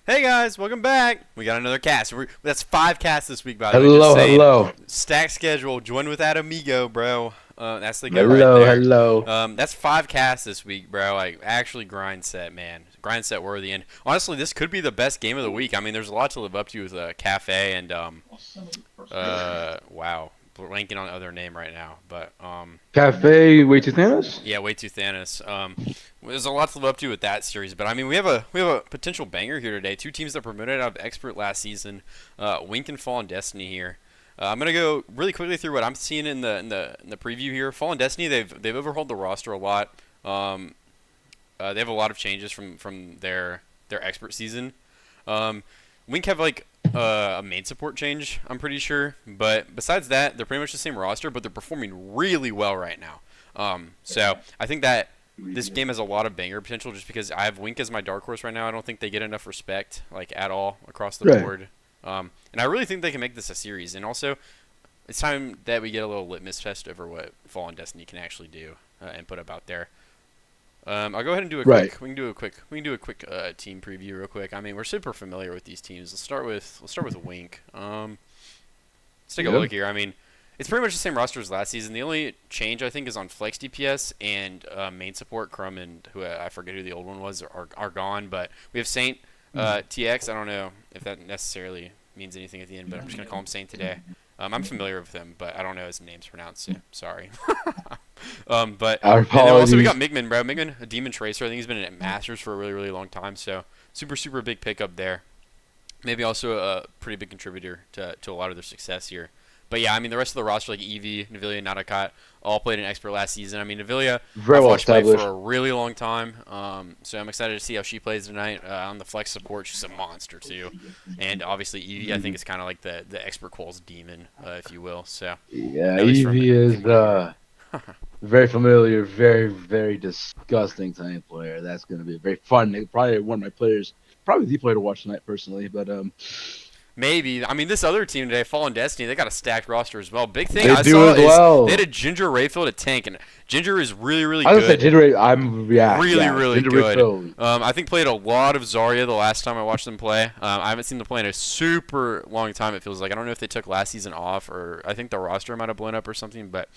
Hey guys, welcome back. We got another cast. That's 5 casts this week, by the way. Just Hello, saying. hello, Stack schedule. Join with that amigo, bro. That's the go right hello, there. hello. That's 5 casts this week, bro. Like actually grind set, man. Grind set worthy. And honestly, this could be the best game of the week. I mean, there's a lot to live up to with Cafe and wow, blanking on the other name right now, but Cafe, way to Thanos? yeah, way too Thanos. There's a lot to live up to with that series, but I mean, we have a potential banger here today. Two teams that promoted out of Expert last season, Wink and Fallen Destiny here. I'm gonna go really quickly through what I'm seeing in the preview here. Fallen Destiny, they've overhauled the roster a lot. They have a lot of changes from their Expert season. Wink have like a main support change, I'm pretty sure, but besides that, they're pretty much the same roster, but they're performing really well right now. So I think that this game has a lot of banger potential just because I have Wink as my dark horse right now. I don't think they get enough respect, like, at all across the Right. board. And I really think they can make this a series. And also, it's time that we get a little litmus test over what Fallen Destiny can actually do and put up out there. I'll go ahead and do a Right. quick. We can do a quick team preview real quick. I mean, we're super familiar with these teams. Let's start with Wink. Let's take a Yeah. look here. I mean, it's pretty much the same roster as last season. The only change I think is on flex DPS and main support. Crumb and who I forget who the old one was are gone. But we have Saint TX. I don't know if that necessarily means anything at the end, but I'm just gonna call him Saint today. I'm familiar with him, but I don't know his name's pronounced. So sorry. But Our and then also we got apologies. Migman, bro. Migman, a Demon Tracer. I think he's been at Masters for a really, really long time. So super big pickup there. Maybe also a pretty big contributor to a lot of their success here. But yeah, I mean the rest of the roster like Eevee, Navilia, Nadakat, all played in Expert last season. I mean Navilia, Very I've well watched play for established. a really long time. So I'm excited to see how she plays tonight on the flex support. She's a monster too, and obviously Eevee I think is kind of like the Expert Qual's demon, if you will. So Yeah, at least from Eevee is what I hear. very familiar, very disgusting type player. That's going to be very fun. Probably one of my players, probably the player to watch tonight personally. But Maybe. I mean, this other team today, Fallen Destiny, they got a stacked roster as well. Big thing they I do saw as is they had well. a Ginger Rayfield at tank, and Ginger is really I was gonna say good. Ginger. I'm Really, yeah, really Ginger good. refill. I think played a lot of Zarya the last time I watched them play. I haven't seen them play in a super long time, it feels like. I don't know if they took last season off, or I think the roster might have blown up or something, but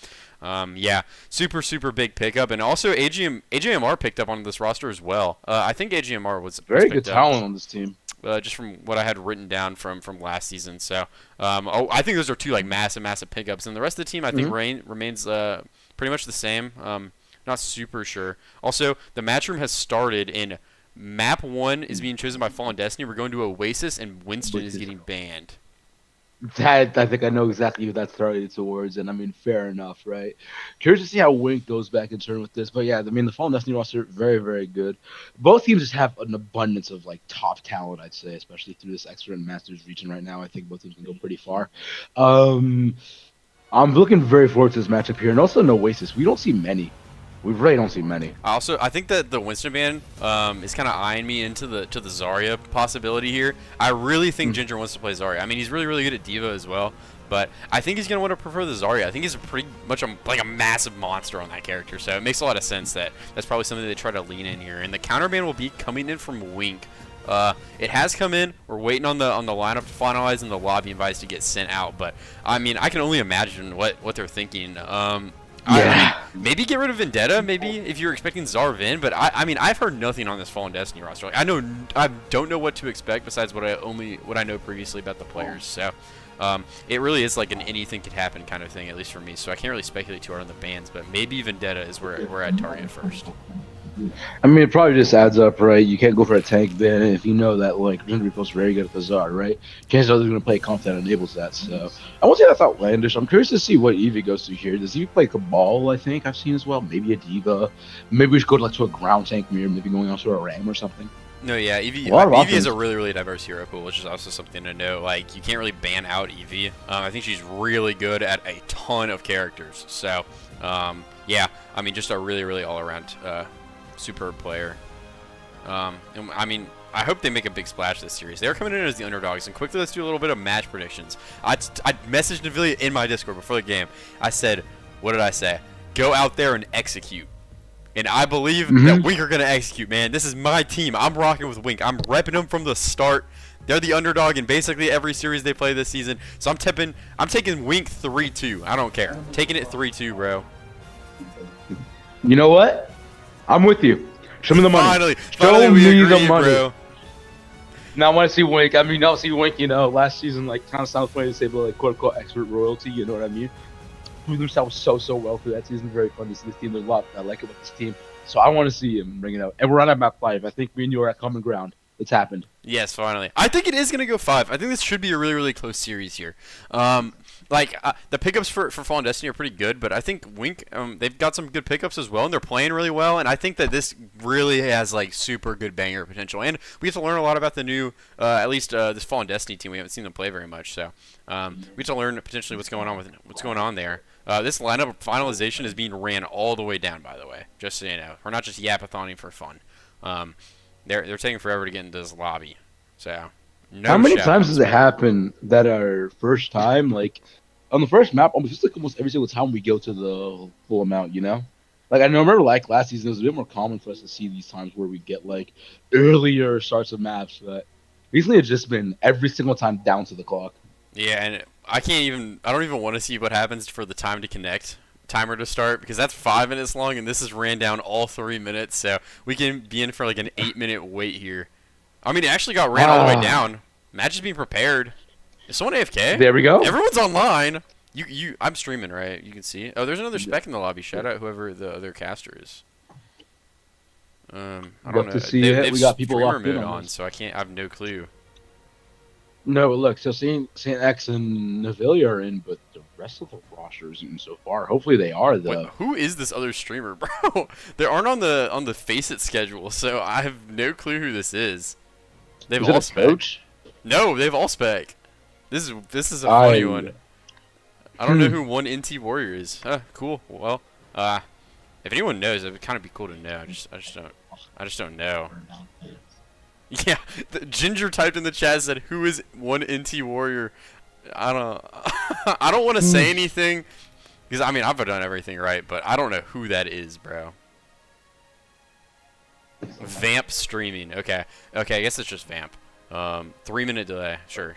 yeah, super big pickup. And also AGMR picked up on this roster as well. I think AGMR was Very good picked up. talent on this team. Just from what I had written down from last season. So I think those are two like massive pickups, and the rest of the team I think remains pretty much the same. Not super sure. Also, the match room has started, and map 1 is being chosen by Fallen Destiny. We're going to Oasis, and Winston is getting banned. That I think I know exactly who that's targeted towards, and I mean, fair enough, right? Curious to see how Wink goes back in turn with this, but yeah, I mean, the Fallen Destiny roster very good. Both teams just have an abundance of like top talent, I'd say, especially through this extra and Masters region right now. I think both teams can go pretty far. Um, I'm looking very forward to this matchup here, and also in Oasis, we don't see many. We really don't see many. I think that the Winston ban is kind of eyeing me into the Zarya possibility here. I really think Ginger wants to play Zarya. I mean, he's really good at Diva as well, but I think he's gonna want to prefer the Zarya. I think he's pretty much like a massive monster on that character, so it makes a lot of sense that that's probably something they try to lean in here. And the counter ban will be coming in from Wink. It has come in. We're waiting on the lineup to finalize and the lobby invites to get sent out. But I mean, I can only imagine what they're thinking. I Yeah. mean, maybe get rid of Vendetta, maybe if you're expecting Zarvin, but I mean, I've heard nothing on this Fallen Destiny roster. Like, I don't know what to expect besides what I know previously about the players. So, it really is like an anything could happen kind of thing, at least for me. So I can't really speculate too hard on the bans, but maybe Vendetta is where I'd target first. I mean, it probably just adds up, right? You can't go for a tank ban if you know that, like, Ginger Repulse very good at the Zard, right? Chances are they're going to play comp that enables that, so. I won't say that's outlandish. I'm curious to see what Eevee goes to here. Does Eevee play Cabal, I think I've seen as well? Maybe a Diva. Maybe we should go to, like, to a ground tank mirror, maybe going on to a Ram or something. No, yeah, Eevee, A lot of Eevee is options. a really diverse hero pool, which is also something to know. Like, you can't really ban out Eevee. I think she's really good at a ton of characters. So, yeah, I mean, just a really all-around superb player. And I mean, I hope they make a big splash this series. They're coming in as the underdogs. And quickly, let's do a little bit of match predictions. I messaged Navilia in my Discord before the game. I said, what did I say? Go out there and execute. And I believe that Mm-hmm. Wink are going to execute, man. This is my team. I'm rocking with Wink. I'm repping them from the start. They're the underdog in basically every series they play this season. So I'm taking Wink 3-2. I don't care. Taking it 3-2, bro. You know what? I'm with you. Show me the money. Finally, Show we me agree, the money. bro. Now I want to see Wink. I mean, I see Wink. Last season, like, kind of sounds funny to say, but like, quote unquote, expert royalty. You know what I mean? Proved themselves so well through that season. Very fun to see this team. There's a lot I like about this team. So I want to see him bring it out. And we're on at map 5. I think me and you are at common ground. It's happened. Yes, finally. I think it is going to go 5. I think this should be a really close series here. The pickups for Fallen Destiny are pretty good, but I think Wink, they've got some good pickups as well, and they're playing really well, and I think that this really has, like, super good banger potential. And we get to learn a lot about the new, at least this Fallen Destiny team. We haven't seen them play very much, so we get to learn potentially what's going on there. This lineup finalization is being ran all the way down, by the way, just so you know. We're not just yapathoning for fun. They're taking forever to get into this lobby. So, no How many shout times outs, does it man. happen that our first time, like, on the first map, almost every single time we go to the full amount, Like, I remember, like, last season, it was a bit more common for us to see these times where we get, like, earlier starts of maps, but recently it's just been every single time down to the clock. Yeah, and I don't even want to see what happens for the time to connect timer to start, because that's 5 minutes long, and this is ran down all 3 minutes, so we can be in for like an 8-minute wait here. I mean, it actually got ran all the way down. Match is being prepared. Is someone AFK? There we go. Everyone's online. I'm streaming, right? You can see. Oh, there's another spec in the lobby. Shout out whoever the other caster is. I don't Love know. to see They it. have We got people streamer locked in mode on on, this. so I have no clue. No, but look, so Saint X and Navili are in, but the rest of the roster isn't in so far. Hopefully they are, though. Wait, who is this other streamer, bro? They aren't on the FaceIt schedule, so I have no clue who this is. They've Is it all a spec. coach? No, they've all spec. This is a funny one. I don't know who one NT Warrior is. Cool. Well, if anyone knows, it would kind of be cool to know. I just don't know. Yeah, Ginger typed in the chat, said, "Who is one NT Warrior?" I don't. I don't want to say anything because I mean I've done everything right, but I don't know who that is, bro. Vamp streaming. Okay. I guess it's just Vamp. 3-minute delay. Sure.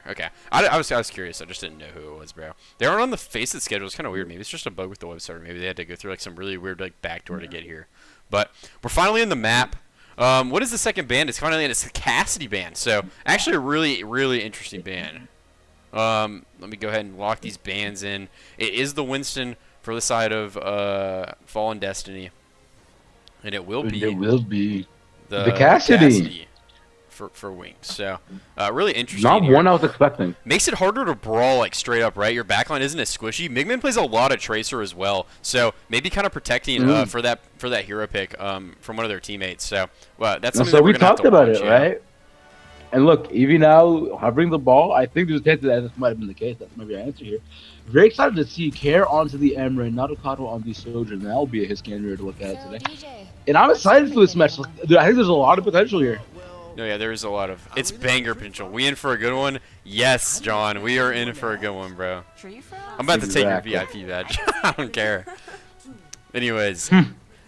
Okay. I was curious. I just didn't know who it was, bro. They aren't on the FaceIt schedule. It's kind of weird. Maybe it's just a bug with the website, or maybe they had to go through like some really weird like backdoor to get here. But we're finally in the map. What is the second band? It's finally in. It's the Cassidy band. So actually a really interesting band. Let me go ahead and lock these bands in. It is the Winston for the side of Fallen Destiny, and it will be the Cassidy. For Wings. So really interesting. Not here. one I was expecting. Makes it harder to brawl like straight up, right? Your backline isn't as squishy. Migman plays a lot of Tracer as well, so maybe kind of protecting for that hero pick from one of their teammates. So that's something that we're we gonna have talked to about watch, it, yeah. right? And look, even now hovering the ball, I think there's a chance that this might have been the case. That's maybe our answer here. Very excited to see Care onto the Emra, Narukato on the Soldier, and that'll be a his game here to look at it today. And I'm excited for this match. I think there's a lot of potential here. No, yeah, there is a lot of. It's banger potential. We in for a good one? Yes, John. We are in for a good one, bro. I'm about to take your VIP badge. I don't care. Anyways,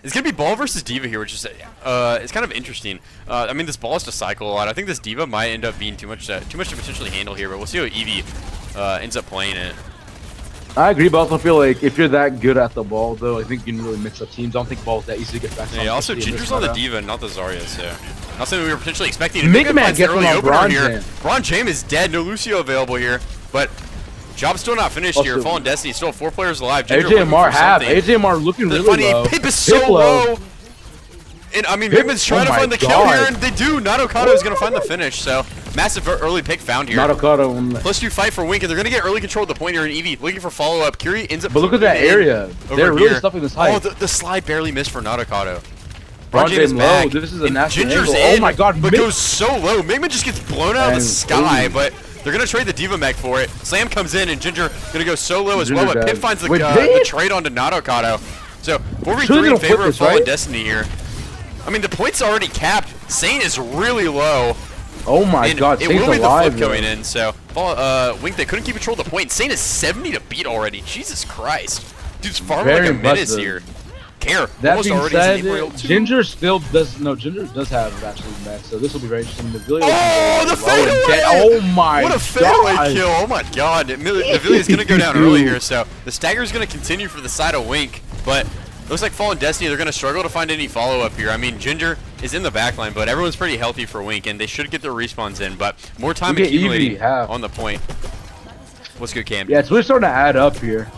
it's gonna be Ball versus Diva here, which is it's kind of interesting. I mean, this Ball has to cycle a lot. I think this Diva might end up being too much to potentially handle here, but we'll see how Eevee ends up playing it. I agree, but I also feel like if you're that good at the ball, though, I think you can really mix up teams. I don't think Ball's that easy to get back. Yeah, also Ginger's on the Diva, not the Zarya, so not something we were potentially expecting. Migman gets early on opener Bron here. Jam. Bron Jam is dead. No Lucio available here, but job's still not finished here. Fallen Destiny still 4 players alive. Ginger AJMR looking really low. Pip is so low. And I mean, Migman's trying to find the kill here, and they do. Narukato is going to find the finish, so massive early pick found here. Narukato. +2 fight for Wink, and they're going to get early control of the point here, and Eevee looking for follow-up. Curie ends up. But look at that area. They're really stuffing this height. Oh, the slide barely missed for Narukato. Bron Jam low. This is a national Ginger's angle. in, Oh my god, but goes so low. Migman just gets blown out of the sky, but they're going to trade the Diva mech for it. Slam comes in, and Ginger going to go so low as well, but Pip finds the trade onto Narukato. So 4v3 in favor of Fallen Destiny here. I mean, the point's already capped. Sane is really low. Oh my god, it will be the flip going in, so Wink, they couldn't keep control of the point. Sane is 70 to beat already. Jesus Christ. Dude's farming like a menace here. Care That almost being already is said, an April too. Ginger still does. No, Ginger does have actually mech, so this will be very interesting. Oh, the fadeaway! Oh my What a fadeaway God. kill! Oh my God, Navilia's gonna go down early here, so the stagger is gonna continue for the side of Wink, but looks like Fallen Destiny, they're gonna struggle to find any follow-up here. I mean, Ginger is in the backline, but everyone's pretty healthy for Wink, and they should get their respawns in, but more time Look at accumulating Eevee, on the point. What's good, Cam? Yeah, it's really starting to add up here.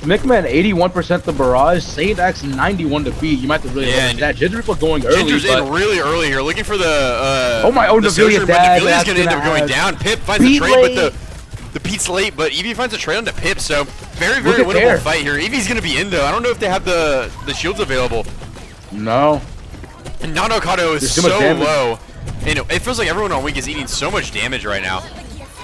Mickman 81% the barrage, Saint X 91 to beat. You might have to really look at that. Ginger Ripple going early. Ginger's in really early here, looking for the oh my, Navilia dad. Navilia's gonna end up going down. Pip finds the trade, but the Pete's late, but Eevee finds a trade onto Pip, so very winnable fight here. Eevee's gonna be in though. I don't know if they have the shields available. No. And Nanokado is so low. And it feels like everyone on Wink is eating so much damage right now.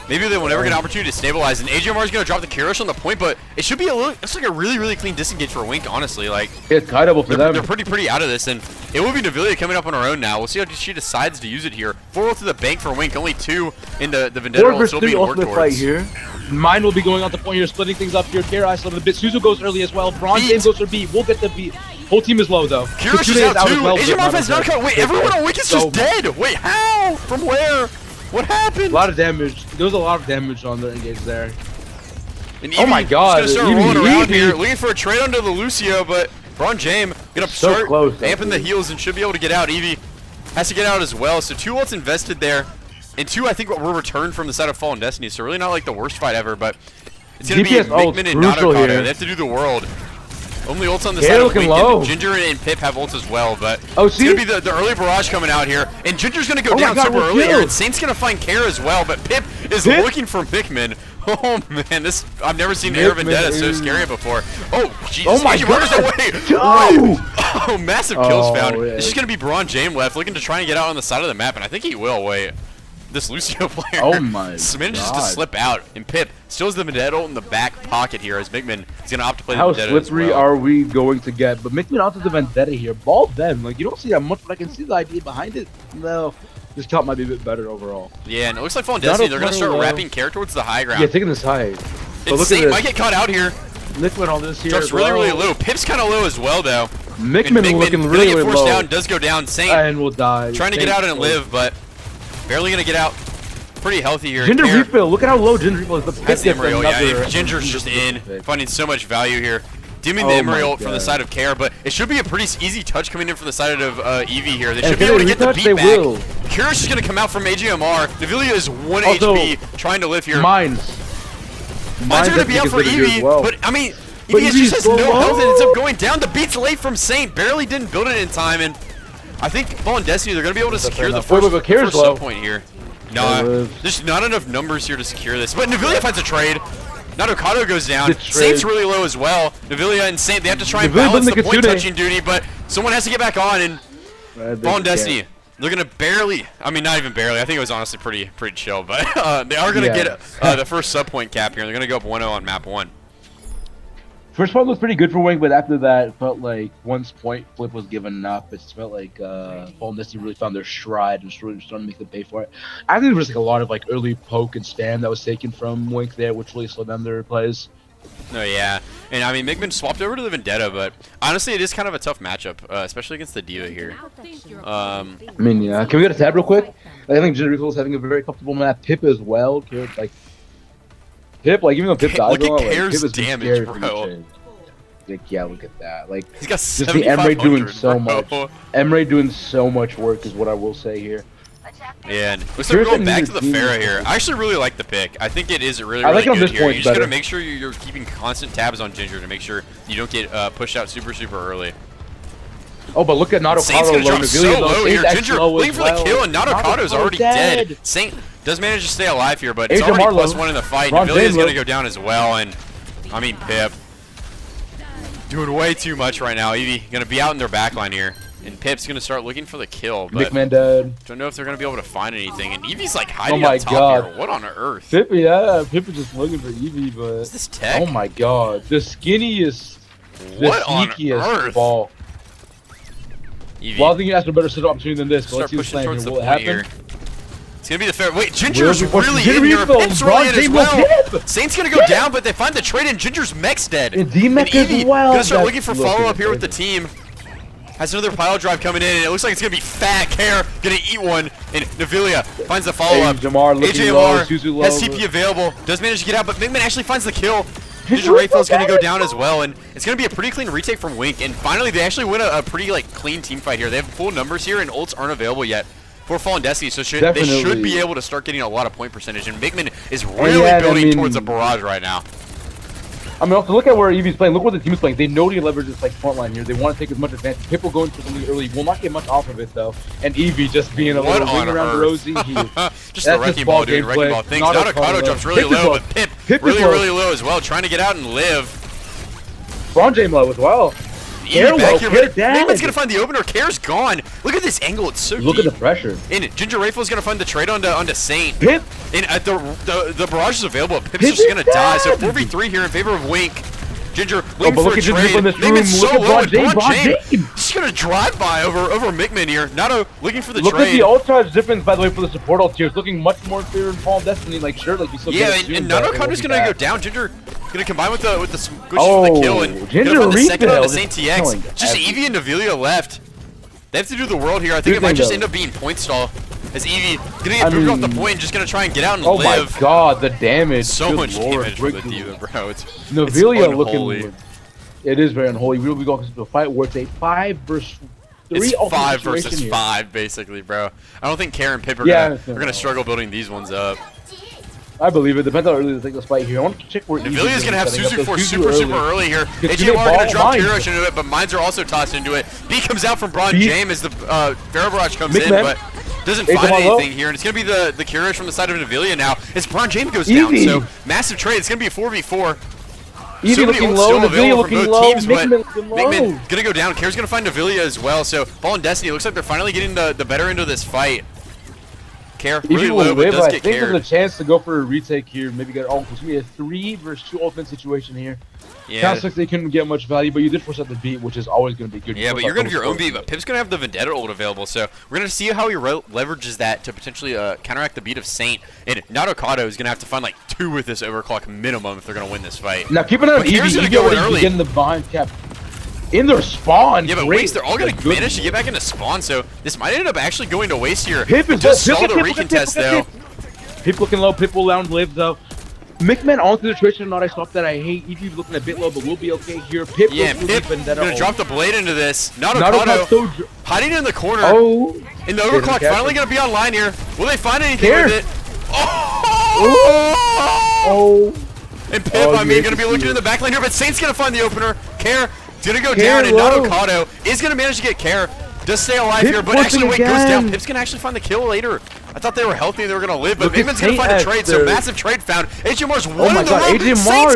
Maybe they will never get an opportunity to stabilize, and AJMR is going to drop the Kirish on the point, but it should be it's like a really clean disengage for Wink, honestly. Like, it's cuttable for them. They're pretty out of this, and it will be Navilla coming up on her own now. We'll see how she decides to use it here. 4 to the bank for Wink, only 2 in the Vendetta will still be worked towards. Fight here. Mine will be going on the point here, splitting things up here. Kara isolated a bit. Suzu goes early as well. Bronze James goes for B. We'll get the B. Whole team is low though. Kirish is out too. AJMR has not cut. Wait, everyone on Wink is just dead. Wait, how? From where? What happened? A lot of damage. There was a lot of damage on the engage there. And Eevee oh my God! He's gonna start rolling around here, looking for a trade onto the Lucio, but Braun James gonna start amping the heals and should be able to get out. Eevee has to get out as well. So 2 ults invested there, and 2 I think were returned from the side of Fallen Destiny. So really not like the worst fight ever, but it's gonna be Mickman and Nanokado. They have to do the world. Only ults on the side of Wink. Ginger and Pip have ults as well, but it's going to be the early barrage coming out here. And Ginger's going to go down super early here, and Saint's going to find Care as well, but Pip is looking for Mickman. Oh man, I've never seen Air Vendetta so scary before. Oh, Jesus. Oh my God. Oh, massive kills found. Yeah. It's just going to be Braun James left, looking to try and get out on the side of the map, and I think he will. Wait. This Lucio player manages to slip out, and Pip still has the Vendetta in the back pocket here as Mickman is going to opt to play the Vendetta. How slippery are we going to get? But Mickman onto the Vendetta here. Ball them. Like, you don't see that much, but I can see the idea behind it. No. This top might be a bit better overall. Yeah, and it looks like Fallen Destiny, they're going to start wrapping Care towards the high ground. Yeah, taking this high. And Saint might get caught out here. Mickman on this here. Drops really low. Pip's kind of low as well, though. Mickman looking really low. Forced down, does go down. Saint and will die. Trying to get out and live, but barely going to get out. Pretty healthy here. Ginger refill. Look at how low Ginger refill is. That's the Emery. Yeah, Ginger's just in, finding so much value here. Dimming the Emery ult from the side of Care, but it should be a pretty easy touch coming in from the side of Eevee here. They should be able to get the beat back. Kirish is going to come out from AGMR. Navilia is 1 HP, trying to live here. Mine's going to be out for Eevee, but I mean, Eevee just has no health and ends up going down. The beat's late from Saint. Barely didn't build it in time, and I think Fallen Destiny, they're going to be able to secure the first sub point here. No, there's not enough numbers here to secure this. But Navilia finds a trade. Nanokado goes down. Saint's really low as well. Navilia and Saint, they have to try and balance the point touching duty, but someone has to get back on, and Fallen Destiny, they're going to barely, I mean, not even barely. I think it was honestly pretty chill, but they are going to get the first sub point cap here. They're going to go up 1-0 on map 1. First part was pretty good for Wing, but after that, it felt like once point flip was given up, it felt like Fallen Destiny really found their stride and was really starting to make them pay for it. I think there was like a lot of like early poke and stand that was taken from Wink there, which really slowed down their plays. Oh yeah, and I mean Mickman swapped over to the Vendetta, but honestly it is kind of a tough matchup, especially against the Diva here. I mean, yeah. Can we get a tab real quick? I think Jericho is having a very comfortable map. Pip as well. Pip, like even though Pip dies, look at Care's damage, bro. Like, yeah, look at that. Like, he's got just the Emre doing so much. Emre doing so much work is what I will say here. Yeah, and looks like we're going back to the Pharah here. I actually really like the pick. I think it is really good here. You just gotta make sure you're keeping constant tabs on Ginger to make sure you don't get pushed out super early. Oh, but look at Nanokado. Saint's gonna drop so low here. Ginger looking for the kill, and Nadokado's already dead. Saint does manage to stay alive here, but it's already +1 in the fight. Navilia's gonna go down as well, and I mean Pip doing way too much right now. Eevee gonna be out in their backline here, and Pip's gonna start looking for the kill. But Mickman dead. Don't know if they're gonna be able to find anything. And Eevee's like hiding up top here. What on earth? Pip, yeah, Pip is just looking for Eevee, but is this tech? Oh my God, the skinniest, what on earth? Ball. Eevee. Well, I think you asked for a better setup opportunity than this. But let's see what's playing here. Will it happen? It's gonna be the fair. Wait, Ginger's really Ginger in here. refill. Pip's really in as Ron well. Pip. Saint's gonna go down, but they find the trade, and Ginger's mech's dead. And D-Mech as Evie well. gonna start That's looking for follow-up here with the team. Has another pile drive coming in, and it looks like it's gonna be Fat Care gonna eat one, and Navilia finds the follow-up. AJMR has TP available, does manage to get out, but Migman actually finds the kill. Ginger Rayfield's gonna go down as well, and it's gonna be a pretty clean retake from Wink, and finally they actually win a pretty like clean team fight here. They have full numbers here, and ults aren't available yet for Fallen Destiny, so they should be able to start getting a lot of point percentage, and Migman is really building towards a barrage right now. I mean, also look at where Eevee's playing. Look where the team is playing. They know to leverage this like front line here. They want to take as much advantage. Pip will go into something early. Will not get much off of it though. And Eevee just being a little ring around Rosie. Just the wrecking ball doing wrecking ball things. Naruto jumps really low, but Pip really low as well, trying to get out and live. Braun James low as well. Back here, but Migman's gonna find the opener. Care's gone. Look at this angle; it's so deep. Look at the pressure. And Ginger Rayfield's gonna find the trade onto Saint. Pip. And the barrage is available. Pip's just gonna die. So 4v3 here in favor of Wink. Ginger looking for a trade. Migman's so low, and Braun James just gonna drive by over Migman here. Nato looking for the trade. Look at the ult charge difference, by the way, for the support ult here. It's looking much more in favor of Fallen Destiny. Like sure, like you still and Nato Connor's gonna go down. Ginger gonna combine with the squishy for the kill, and Ginger gonna find the second onto Saint TX. TX. Just Eevee and Navilia left. They have to do the world here. I think it might just end up being point stall. As Eevee gonna get moved off the point, just gonna try and get out and live. Oh my god, the damage! So much damage for the D.Va, bro. It's Navilia looking. It is very unholy. We will be going to a fight where it's a 5 versus 3. It's 5 versus 5, basically, bro. I don't think Karen and Pip are gonna struggle building these ones up. I believe it. Depends how early they take this fight here. I want to check where Navilia's gonna have Suzu for super early here. AJMR gonna drop Kirish into it, but mines are also tossed into it. B comes out from Braun James as the Pharaoh Barrage comes in, but doesn't find anything here. And it's gonna be the Kirish from the side of Navilia now as Braun James goes down. So massive trade. It's gonna be a 4v4. Eevee looking low, Navilia looking low, teams, Migman gonna go down. Kare's gonna find Navilia as well. So Fallen Destiny looks like they're finally getting the better end of this fight. Care really low, but does get cared. I think there's a chance to go for a retake here. Maybe get it's gonna be a 3 versus 2 ultimate situation here. Yeah. Sounds like they couldn't get much value, but you did force out the beat, which is always going to be good. Yeah, but you're going to have your own beat, but Pip's going to have the Vendetta ult available, so we're going to see how he leverages that to potentially counteract the beat of Saint. And Naruto is going to have to find like 2 with this overclock minimum if they're going to win this fight. Now keep an eye on Eevee. Eevee go in early. Getting the behind cap in their spawn. Yeah, but Waste, they're all going to manage to get back into spawn, so this might end up actually going to Waste here. Pip is just saw the recontest though. Pip looking low. Pip will live though. Migman onto the situation, not a swap that I hate. Eevee looking a bit low, but we'll be okay here. Pip, Pip gonna drop the blade into this. Naruto hiding in the corner. Oh, and the overclock finally gonna be online here. Will they find anything with it? Oh! And Pip, I mean, gonna be looking in the back line here, but Saint's gonna find the opener. Care gonna go down, and Naruto is gonna manage to get Care. Does stay alive here, but actually Wait goes down. Pip's gonna actually find the kill later. I thought they were healthy and they were gonna live, but Migman's gonna find a trade, so massive trade found. AJMR's one in the room.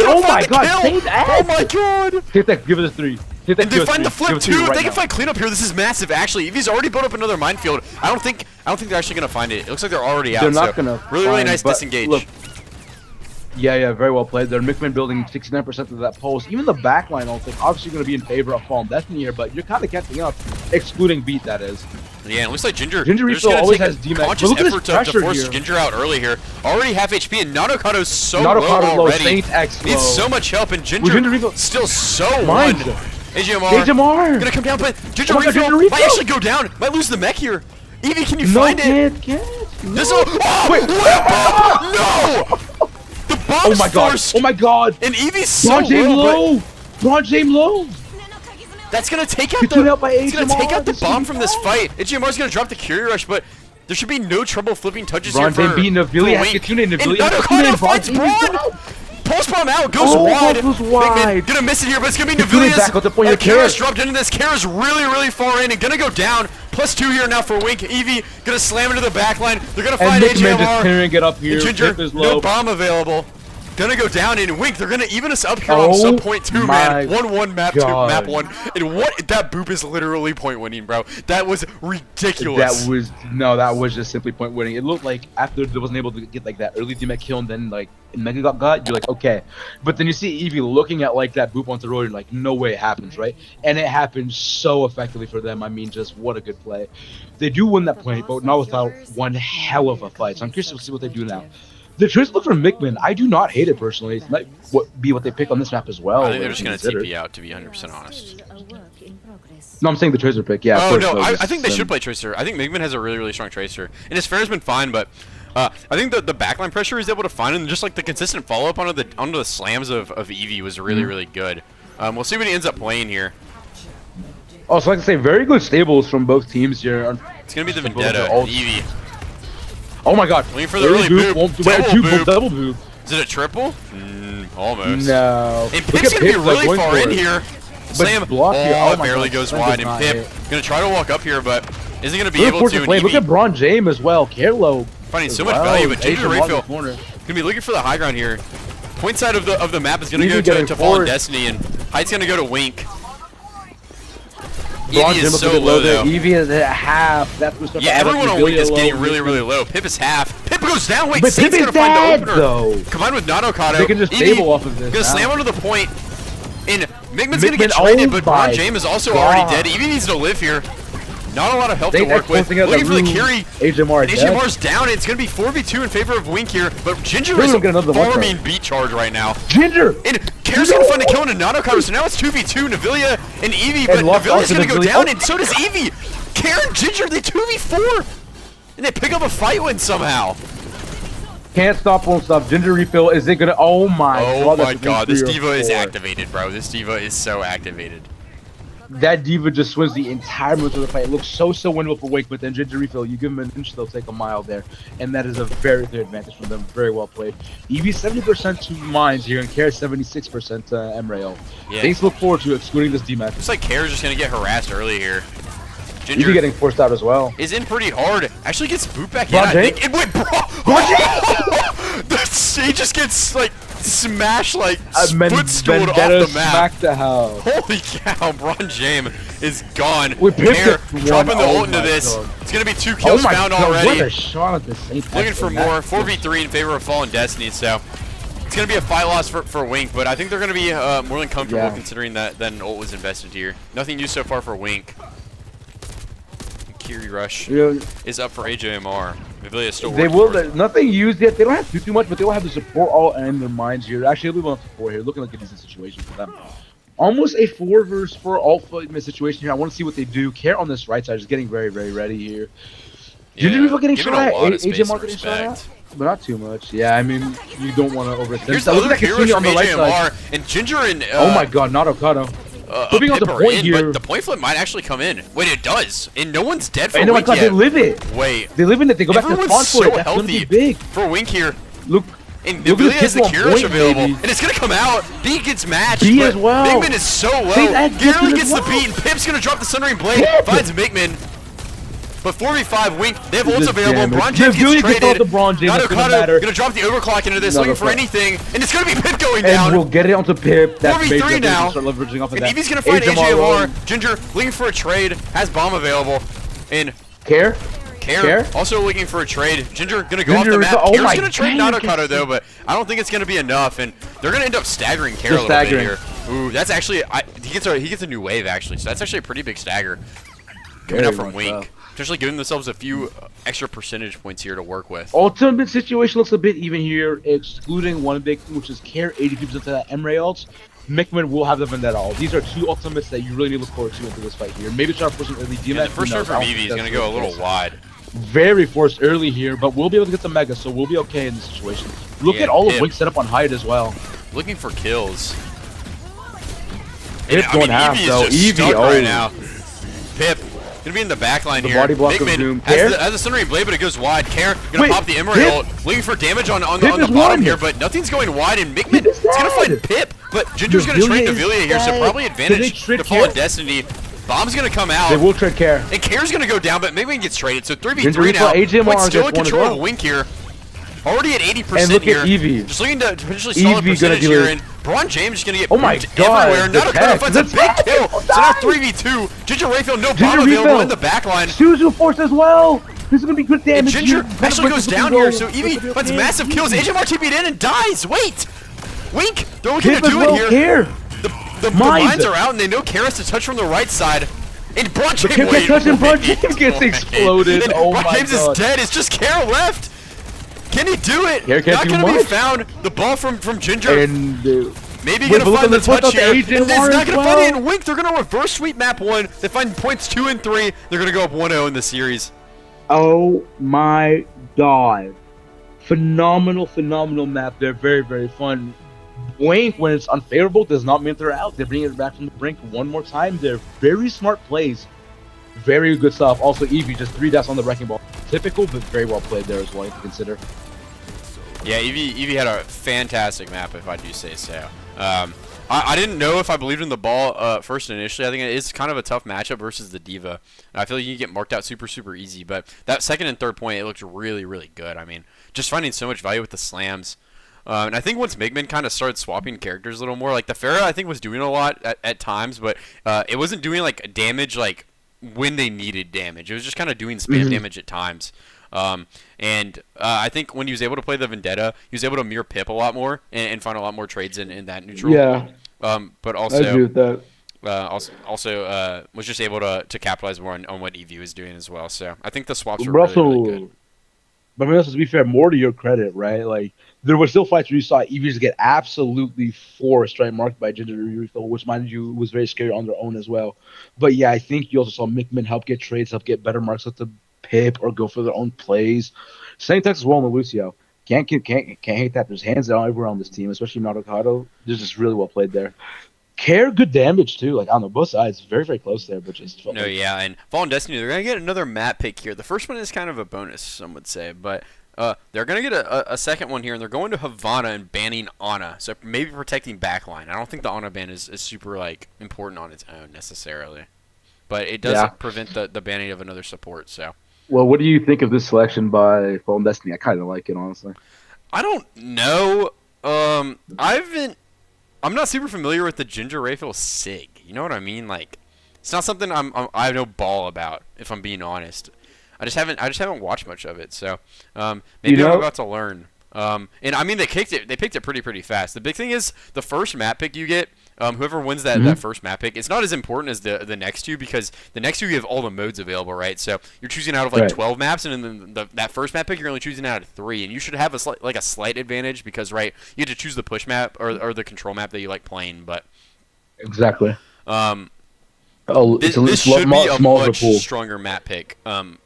Oh my god, Saint Oh my god! Take that, give it a 3. And they find the flip too. They can find cleanup here. This is massive. Actually, Eevee's already built up another minefield. I don't think they're actually gonna find it. It looks like they're already out. They're not gonna. Really nice disengage. Look, yeah, very well played there. Migman building 69% of that pulse. Even the backline, I think, obviously going to be in favor of Fallen Destiny here, but you're kind of catching up, excluding Beat, that is. Yeah, it looks like Ginger Refill always has D-Max. Conscious effort to force Ginger out early here. Already half HP, and Naruto's so low already. Needs so much help, and Ginger still so one. AJMR gonna come down, but Ginger Refill might actually go down. Might lose the mech here. Eevee, can you find it? This will. No! Oh my god! Oh my god! And Eevee's so low. Braun James low. That's gonna take out the bomb from this fight. AJMR's gonna drop the Curie Rush, but there should be no trouble flipping touches here for Wink. And Naruto finds Braun. Pulse bomb out, goes wide. Gonna miss it here, but it's gonna be Navilia's. And Kara's dropped into this. Kara's really far in and gonna go down. +2 here now for Wink. Eevee gonna slam into the back line. They're gonna find AJMR. Get up here. Ginger, no bomb available. Gonna go down in Wink. They're gonna even us up here on sub point 2, man. 1-1 map 2, map 1. And what? That boop is literally point winning, bro. That was ridiculous. That was just simply point winning. It looked like after they wasn't able to get like that early D-Mac kill, and then like Mega got, you're like, okay. But then you see Eevee looking at like that boop onto the road, you're like, no way it happens, right? And it happens so effectively for them. I mean, just what a good play. They do win that point, but not without one hell of a fight. So I'm curious to see what they do now. The choice to look for Mickman, I do not hate it personally. It might be what they pick on this map as well. I think they're just going to TP out, to be 100% honest. No, I'm saying the Tracer pick, yeah. Oh, no, I think they should play Tracer. I think Mickman has a really, really strong Tracer. And his fair has been fine, but I think the backline pressure he's able to find, and just like the consistent follow-up onto the slams of Eevee was really, really good. We'll see what he ends up playing here. Oh, so like I say, very good stables from both teams here. It's going to be the Vendetta, Eevee. Oh my god. Looking for the early boop. Double boop. Is it a triple? Almost. No. And Pip's going to be really far in here. Slam. Block here. Oh, it barely goes wide. And Pip going to try to walk up here, but isn't going to be able to. Look at Braun James as well. Carlo. Finding so much value, but Ginger Rayfield going to be looking for the high ground here. Point side of the map is going to go to Fallen Destiny, and Height's going to go to Wink. Eevee is so low, though. Eevee is at half. That's what's yeah, everyone on Wink is getting really, really low. Pip is half. Pip goes down. Wait, but Saint's Pip going to find the opener. Though. Combined with Nanokado. They can just stable off of this. Going to slam onto the point. And Mickman's going to get traded, but Braun James is also already dead. Eevee needs to live here. Not a lot of help to work with. Looking for the carry. HMR's down. It's going to be 4v2 in favor of Wink here, but Ginger is farming beat charge right now. Ginger! And Karen's going to find a kill into Nanokado, so now it's 2v2, Navilia and Eevee, but Navilia's going to go down, and so does Eevee. Karen, Ginger, they 2v4! And they pick up a fight win somehow. Can't stop, won't stop. Ginger refill, is it going to... Oh my god, this diva is activated, bro. This diva is so activated. That diva just wins the entire most of the fight. It looks so winnable for Wake, but then Ginger refill, you give them an inch, they'll take a mile there. And that is a very clear advantage for them. Very well played. Eevee 70% to Mines here, and Care 76% to Emrail. Yeah. Things to look forward to excluding this D-match. Looks like Care's just going to get harassed early here. Ginger getting forced out as well. Is in pretty hard. Actually gets boot back in, I think. It went, bro! He just gets, like, smashed, like, footstooled off the map. The hell. Holy cow, Braun James is gone. Care dropping the ult into this. God. It's going to be 2 kills found already. What a shot at the same time. Looking for more. 4v3 in favor of Fallen Destiny, so it's going to be a fight loss for Wink, but I think they're going to be more than comfortable considering that an ult was invested here. Nothing new so far for Wink. Kiri Rush is up for AJMR. Navilia is still working. Nothing used yet. They don't have to do too much, but they will have the support all in their minds here. Actually, they'll be on support here. Looking like a decent situation for them. Almost a 4 versus 4 alpha in this situation here. I want to see what they do. Care on this right side is getting very, very ready here. Ginger Refill getting shot at. AJMR getting shot at. But not too much. Yeah, I mean, you don't want to overextend. Here's the other Kiri on the right side. And Ginger and... oh my god, not Okado. Flipping on the point here. But the point flip might actually come in. Wait, it does. And no one's dead for Wink yet. They live it. Wait. They live in it. They go back to spawn for it. That's gonna be big. For Wink here. Look. And Navilia has the Kirish available. And it's going to come out. B gets matched. B as well. Mickman is so low. Barely gets the beat. And Pip's going to drop the Sundering Blade. Finds Mickman. But 4v5, Wink, they have ults available. Braun James gets traded. Nanokado going to drop the overclock into this, looking for anything. And it's going to be Pip going down. And we'll get it onto Pip. 4v3 now. Start leveraging off of and Eevee's going to find AJMR. Ginger looking for a trade. Has bomb available. And Care also looking for a trade. Ginger going to go off the map. Care's going to trade Nanokado though, but I don't think it's going to be enough. And they're going to end up staggering Care a little bit here. Ooh, that's actually... he gets a new wave, actually. So that's actually a pretty big stagger. Coming up from Wink. Potentially giving themselves a few extra percentage points here to work with. Ultimate situation looks a bit even here, excluding one big, which is Care 82% to that Emray ults. Mickman will have the Vendetta ult. These are 2 ultimates that you really need to look forward to into this fight here. Maybe try to force an early DMAX. The first turn from Eevee is going to go a little wide. Very forced early here, but we'll be able to get the Mega, so we'll be okay in this situation. Look at all of Wink set up on height as well. Looking for kills. It's going half though. Eevee right now. Pip. Gonna be in the back line here. Mickman has the Sundering Blade, but it goes wide. Care gonna pop the Emerald, looking for damage on the bottom here, but nothing's going wide, and Mickman is gonna find Pip, but Ginger's gonna trade Navilia here, so probably advantage to Fallen Destiny. Bomb's gonna come out. They will trade Care. And Care's gonna go down, but Mickman gets traded, so 3v3 now. But still in control of Wink here. Already at 80% and look here. At Eevee. Just looking to potentially solid percentage here, and Braun James is going to get everywhere. Nanokado finds a big kill. So now 3v2. Ginger Rayfield, no bomb available in the back line. Suzu Force as well. This is gonna be good And damage. Ginger here. actually goes down here, so Eevee finds Okay. massive kills. HMR TP'd in and dies. Wait! Wink! They're looking Pip to as do well. it here. Care. The mines are out, and they know Karis to touch from the right side. And Braun James, Pip gets touched and Braun James gets exploded. And Oh Braun my James god. is dead. It's just Kara left. Can he do it? Kara can't Not do gonna be much. found. The ball from Ginger. And Maybe wait, gonna but find the look at touch the here. agent And it's war not as gonna well. find it in Wink. They're gonna reverse sweep map 1. They find points 2 and 3. They're gonna go up 1-0 in the series. oh my god. Phenomenal map. They're very, very fun. Wink, when it's unfavorable, does not mean they're out. They bring it back from the brink one more time. They're very smart plays. Very good stuff. Also, Eevee, just 3 deaths on the wrecking ball. Typical, but very well played there as well, to consider. Yeah, Eevee had a fantastic map, if I do say so. I didn't know if I believed in the ball first initially. I think it is kind of a tough matchup versus the Diva. I feel like you get marked out super easy, but that second and third point, it looked really good. I mean, just finding so much value with the slams. And I think once Migman kind of started swapping characters a little more, like the Pharah I think was doing a lot at times, but it wasn't doing like damage like when they needed damage. It was just kind of doing spam damage at times. I think when he was able to play the Vendetta, he was able to mirror Pip a lot more and find a lot more trades in that neutral. Yeah. But I also, agree with that. was just able to capitalize more on what EV was doing as well. So I think the swaps were But really good. But I mean, also, to be fair, more to your credit, right? Like, there were still fights where you saw Eevee just get absolutely forced, right? Marked by Ginger Refill, which, mind you, was very scary on their own as well. But yeah, I think you also saw Mickman help get trades, help get better marks with the Pip, or go for their own plays. Same text as well on the Lucio. Can't hate that. There's hands down everywhere on this team, especially Naruto. They're just really well played there. Care, good damage too. Like on the both sides, very close there, but just felt No, yeah, and Fallen Destiny, they're gonna get another map pick here. The first one is kind of a bonus, some would say, but they're gonna get a second one here, and they're going to Havana and banning Ana, so maybe protecting backline. I don't think the Ana ban is super like important on its own necessarily, but it does prevent the banning of another support. So. Well, what do you think of this selection by Fallen Destiny? I kind of like it, honestly. I don't know. I'm not super familiar with the Ginger Rayfield Sig. You know what I mean? Like, it's not something I have no ball about, if I'm being honest. I just haven't watched much of it. So maybe I'm about to learn. And I mean, they picked it pretty fast. The big thing is the first map pick you get. Whoever wins that first map pick, it's not as important as the next two, because the next two you have all the modes available, right? So you're choosing out of like 12 maps, and then that first map pick you're only choosing out of 3, and you should have a slight advantage because, right, you get to choose the push map or the control map that you like playing, but exactly. This should be a much stronger map pick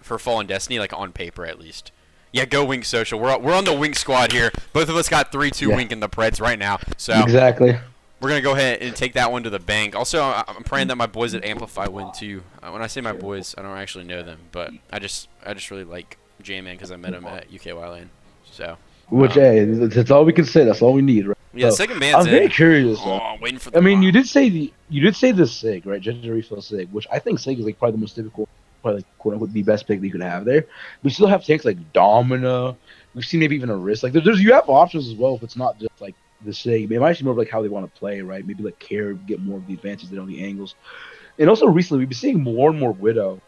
for Fallen Destiny, like on paper at least. Yeah, go Wink Social. We're on the Wink squad here. Both of us got 3-2 Wink in the Preds right now. So exactly. We're going to go ahead and take that one to the bank. Also, I'm praying that my boys at Amplify win too. When I say my boys, I don't actually know them, but I just really like J-Man because I met him at UKY Lane. So. Which, hey, that's all we can say. That's all we need, right? Yeah, so, second band's I'm very curious. Waiting for the I mean, you did say the Sig, right? Ginger Refill Sig, which I think Sig is like probably the most typical, probably like, quote unquote the best pick that you could have there. We still have tanks like Domina. We've seen maybe even a Risk. Like there's you have options as well if it's not just like the Sig. It might be more of like how they want to play, right? Maybe like Care, get more of the advantages than on the angles. And also recently we've been seeing more and more Widow.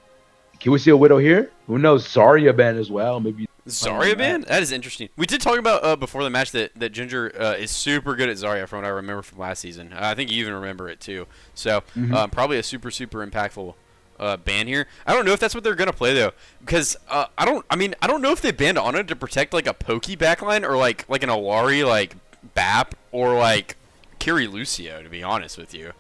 Can we see a Widow here? Who knows? Zarya ban as well. Maybe Zarya ban? That is interesting. We did talk about before the match that Ginger is super good at Zarya from what I remember from last season. I think you even remember it too. So probably a super impactful ban here. I don't know if that's what they're gonna play though, because I don't know if they banned Ana to protect like a pokey backline or like an Awari like Bap or like Kiri Lucio, to be honest with you.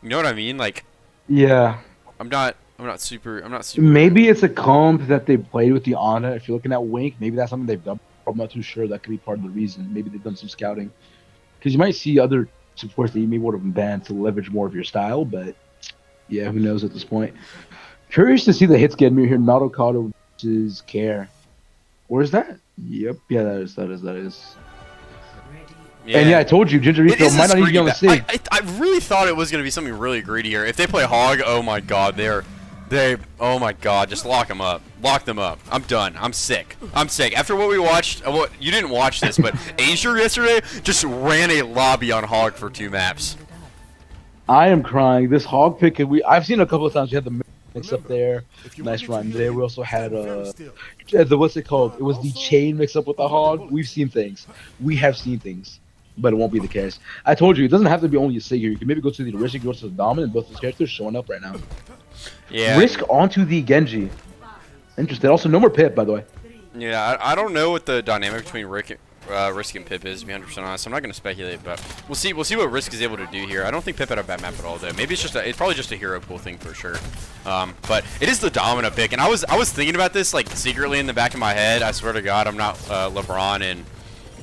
You know what I mean? Like, yeah. I'm not super. Maybe it's a comp that they played with the Ana. If you're looking at Wink, maybe that's something they've done. I'm not too sure. That could be part of the reason. Maybe they've done some scouting. Because you might see other supports that you may would have been banned to leverage more of your style, but yeah, who knows at this point. Curious to see the hits get me here. Naruto versus Care. Where is that? Yep. Yeah, that is. Yeah. And yeah, I told you, Ginger Refill might not even be on the Sig. I really thought it was going to be something really greedy here. If they play Hog, oh my god, oh my god, just lock them up. Lock them up. I'm done. I'm sick. After what we watched, you didn't watch this, but Acer yesterday just ran a lobby on Hog for 2 maps. I am crying. This Hog pick, I've seen a couple of times you had the mix up there. Nice run there. We also had the what's it called? It was the chain mix up with the hog. We've seen things. We have seen things. But it won't be the case. I told you, it doesn't have to be only a Sig here. You can maybe go to the Risk, go to the Dominant. Both those characters showing up right now. Yeah. Risk onto the Genji. Interesting. Also, no more Pip, by the way. Yeah, I don't know what the dynamic between Risk and Pip is, to be 100% honest. I'm not going to speculate, but we'll see what Risk is able to do here. I don't think Pip had a bad map at all, though. Maybe it's probably just a hero pool thing for sure. But it is the dominant pick, and I was thinking about this like secretly in the back of my head. I swear to God, I'm not LeBron and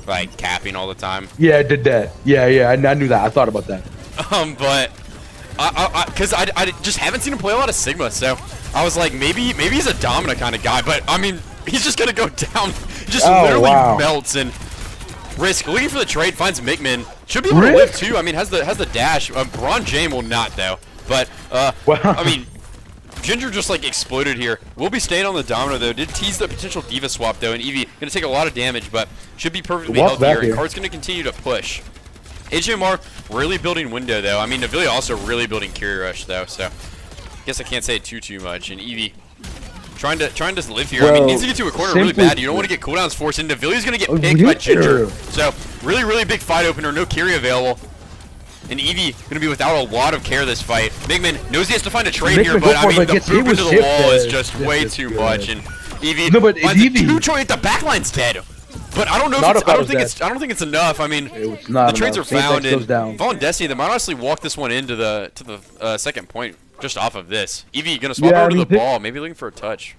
like capping all the time. Yeah, I did that. Yeah, I knew that. I thought about that. But because I just haven't seen him play a lot of Sigma, so I was like, maybe he's a dominant kind of guy. But I mean, he's just gonna go down. He just literally melts. And Risk looking for the trade, finds Mickman. Should be able to live too. I mean, has the dash. Braun Jame will not though. But I mean, Ginger just like exploded here. We'll be staying on the Domino though. Did tease the potential Diva swap though, and Eevee gonna take a lot of damage, but should be perfectly healthy here. And Card's gonna continue to push. HMR really building window though. I mean, Navilia also really building Curie Rush though. So I guess I can't say too much. And Eevee trying to live here. I mean, needs to get to a corner really bad. You don't want to get cooldowns forced, and Navilia's gonna get picked by Ginger. So really big fight opener. No Curie available. And Eevee going to be without a lot of care this fight. Migman knows he has to find a trade here, but I mean, the boop into the wall is just way too much. And Eevee finds a 2-choice at the backline's dead. But I don't know. I don't think it's enough. I mean, the trades are found, and Fallen Destiny, they might honestly walk this one into the second point just off of this. Eevee going to swap over to the ball, maybe looking for a touch.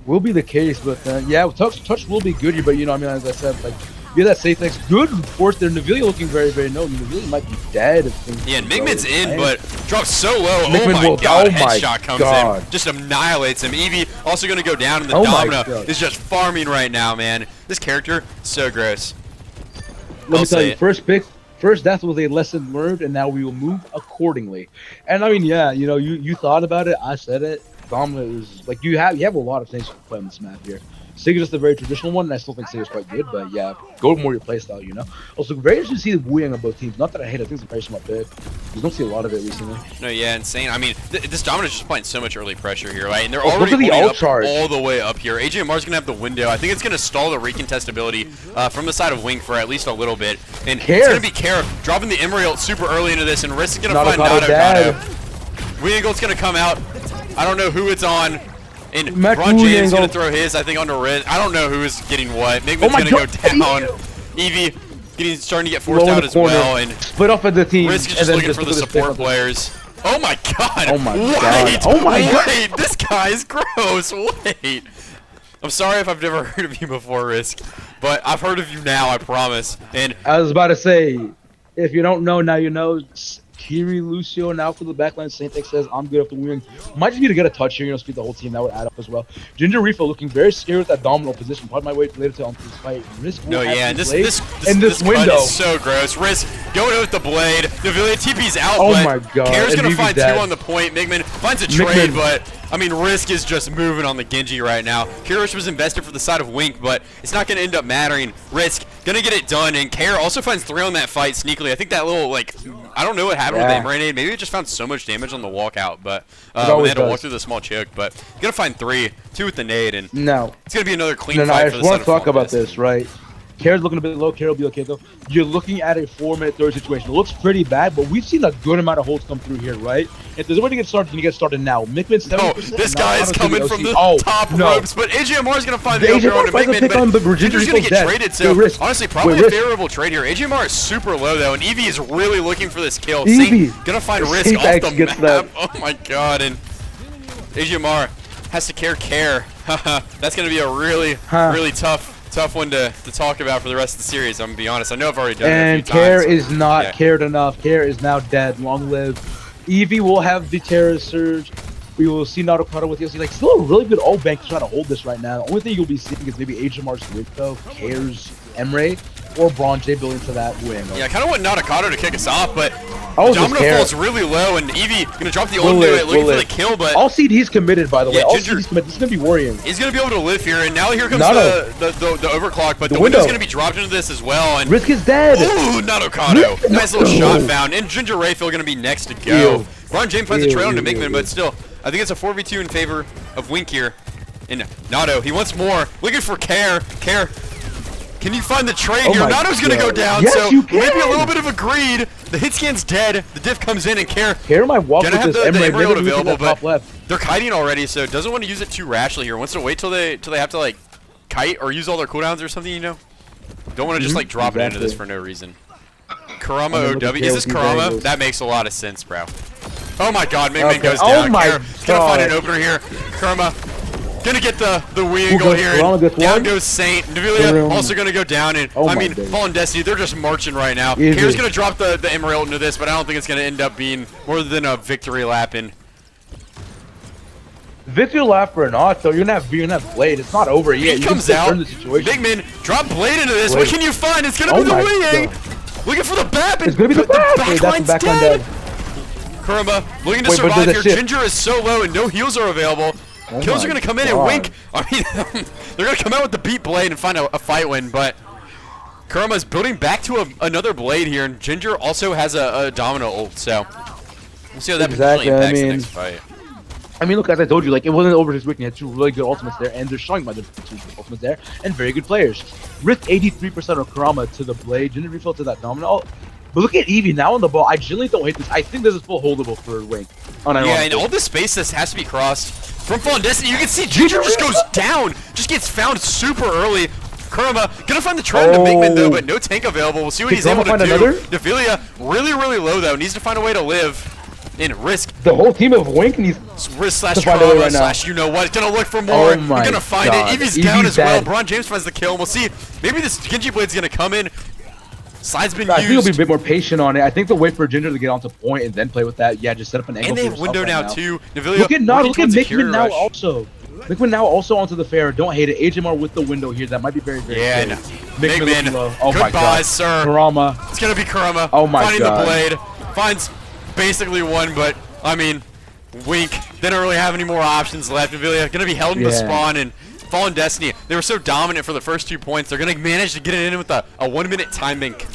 Will be the case, but yeah, touch will be good here. But you know, I mean, as I said, like. Yeah, that safe next. Good force there. Navilia looking very no. Navilia might be dead. Yeah, and Migman's in, but drops so low. Oh my God, headshot comes in. Just annihilates him. Eevee also going to go down, and the Domino is just farming right now, man. This character, so gross. Let me tell you, first death was a lesson learned, and now we will move accordingly. And I mean, yeah, you know, you thought about it. I said it. Domino is, like, you have a lot of things to play on this map here. Sig is just a very traditional one, and I still think Sig is quite good, but yeah, go more your playstyle, you know? Also, very interesting to see the Wu-Yang on both teams. Not that I hate it, I think it's a very smart pick. You don't see a lot of it recently. No, yeah, insane. I mean, this Domina's just playing so much early pressure here, right? And they're already up all the way up here. AJMR's going to have the window. I think it's going to stall the recontestability from the side of Wing for at least a little bit. And it's going to be Kara dropping the Emerald super early into this, and Risk is going to find Nato. Wing-Angle's going to come out. I don't know who it's on. And Braun James going to throw his, I think, onto Risk. I don't know who is getting what. Migman's going to go down. Eevee starting to get forced out as well. And split off of the team. Risk is just looking for the support players. Oh my God. Oh my God. Oh my God. Wait, this guy is gross. Wait. I'm sorry if I've never heard of you before, Risk. But I've heard of you now, I promise. And I was about to say, if you don't know, now you know. Kiri Lucio now for the backline. Saint says, I'm good off the wing. Might just need to get a touch here, you know, speed the whole team. That would add up as well. Ginger Reefa looking very scared with that dominant position. Probably my way later to this fight. Risk no, yeah, this window is so gross. Risk going with the blade. Navilia TP's out, but my God. Kara's going to find two on the point. Migman finds a trade, but I mean, Risk is just moving on the Genji right now. Kirish was invested for the side of Wink, but it's not going to end up mattering. Risk gonna get it done, and Kara also finds 3 on that fight sneakily. I think that little, like, I don't know what happened with the grenade. Maybe it just found so much damage on the walkout, but they had to walk through the small choke. But gonna find 3, 2 with the nade, and it's gonna be another clean fight. I just want to talk about this, right? Kara's looking a bit low. Kara will be okay though. You're looking at a 4-minute third situation. It looks pretty bad, but we've seen a good amount of holds come through here, right? If there's a way to get started, you get started now. Mickman's 70%. This guy is coming from the top ropes, but AJMR is going to find the over on Mickman, but Ginger's going to get traded, so honestly, probably a favorable trade here. AJMR is super low, though, and Eevee is really looking for this kill. Saint going to find Risk off the map. Oh my God, and AJMR has to care. That's going to be a really tough one to talk about for the rest of the series. I'm gonna be honest. I know I've already done it a few times. And Care is not cared enough. Care is now dead. Long live. Eevee will have the Terra Surge. We will see Naruto with you. Like, still a really good ult bank to try to hold this right now. The only thing you'll be seeing is maybe HMR's Rico, Care's Emre, or Bronze building to that win. Yeah, I kind of want Naruto to kick us off, but Domino falls really low, and Eevee gonna drop the ult into it, looking for the kill, but I'll see he's committed, by the way. Ginger, he's committed. This is gonna be worrying. He's gonna be able to live here, and now here comes the overclock, but the window's gonna be dropped into this as well. And Risk is dead. Ooh, Naruto. Nice little shot found, and Ginger Rayfield gonna be next to go. Braun James finds a trail into Migman, but still, I think it's a 4v2 in favor of Wink here. And Nato, he wants more. Looking for Care. Care. Can you find the trade here? Nato's going to go down, yes, so you can. maybe a little bit of a greed. The hit scan's dead. The diff comes in, and Care might walk gonna with have this the Emerald Emerald available, top but left. they're kiting already, so doesn't want to use it too rashly here. Wants to wait till they have to like kite or use all their cooldowns or something, you know. Don't want to just like drop it into this for no reason. Kurama OW. Is this Kurama? That makes a lot of sense, bro. Oh my god, Ming goes down. Oh my Care, gonna find an opener here. Kurama gonna get the Weagle here. And down goes Saint. Navilia also gonna go down, and I mean, Fallen Destiny, they're just marching right now. Care's gonna drop the Emerald into this, but I don't think it's gonna end up being more than a victory lap in. Victory lap or not, though, you're gonna have Blade. It's not over yet. He comes out. Big Min, drop Blade into this. What can you find? It's gonna be the Wing. Looking for the BAP. It's gonna be the BAP. Backline's dead. Kurama looking to survive here. Ginger is so low and no heals are available. Kills are going to come in and Wink. I mean, they're going to come out with the beat Blade and find a fight win, but Kurama is building back to another Blade here, and Ginger also has a Domino ult, so we'll see how that potentially impacts the next fight. I mean, look, as I told you, like, it wasn't over his week. He had 2 really good ultimates there, and they're showing by the 2 ultimates there, and very good players. Rift 83% of Kurama to the Blade, Ginger refill to that Domino ult. But look at Eevee now on the ball. I genuinely don't hate this. I think this is full holdable for Wink. Yeah, and all the space this has to be crossed. From Fallen Destiny, you can see Ginger just goes down. Just gets found super early. Kurama gonna find the trend to Big Min though, but no tank available. We'll see what he's able to do. Navilia really really low though. Needs to find a way to live. And Risk. The whole team of Wink needs Risk slash Kurama slash you know what. Gonna look for more. You're gonna find it. Eevee's down as well. Braun James finds the kill. And we'll see. Maybe this Genji Blade's gonna come in. Slide's been used. I think he'll be a bit more patient on it. I think they'll wait for Ginger to get onto point and then play with that. Yeah, just set up an angle. And they have window now too. Navilia. Look at Mickman now also. Mickman now also onto the fair. Don't hate it. HMR with the window here. That might be very yeah. No. Mickman. Oh my god, sir. Kurama. It's gonna be Kurama. Oh my finding god. Finding the Blade. Finds basically one, but I mean, Wink. They don't really have any more options left. Navilia gonna be held in the spawn and. Fallen Destiny, they were so dominant for the first 2 points. They're gonna manage to get it in with a 1 minute time bank.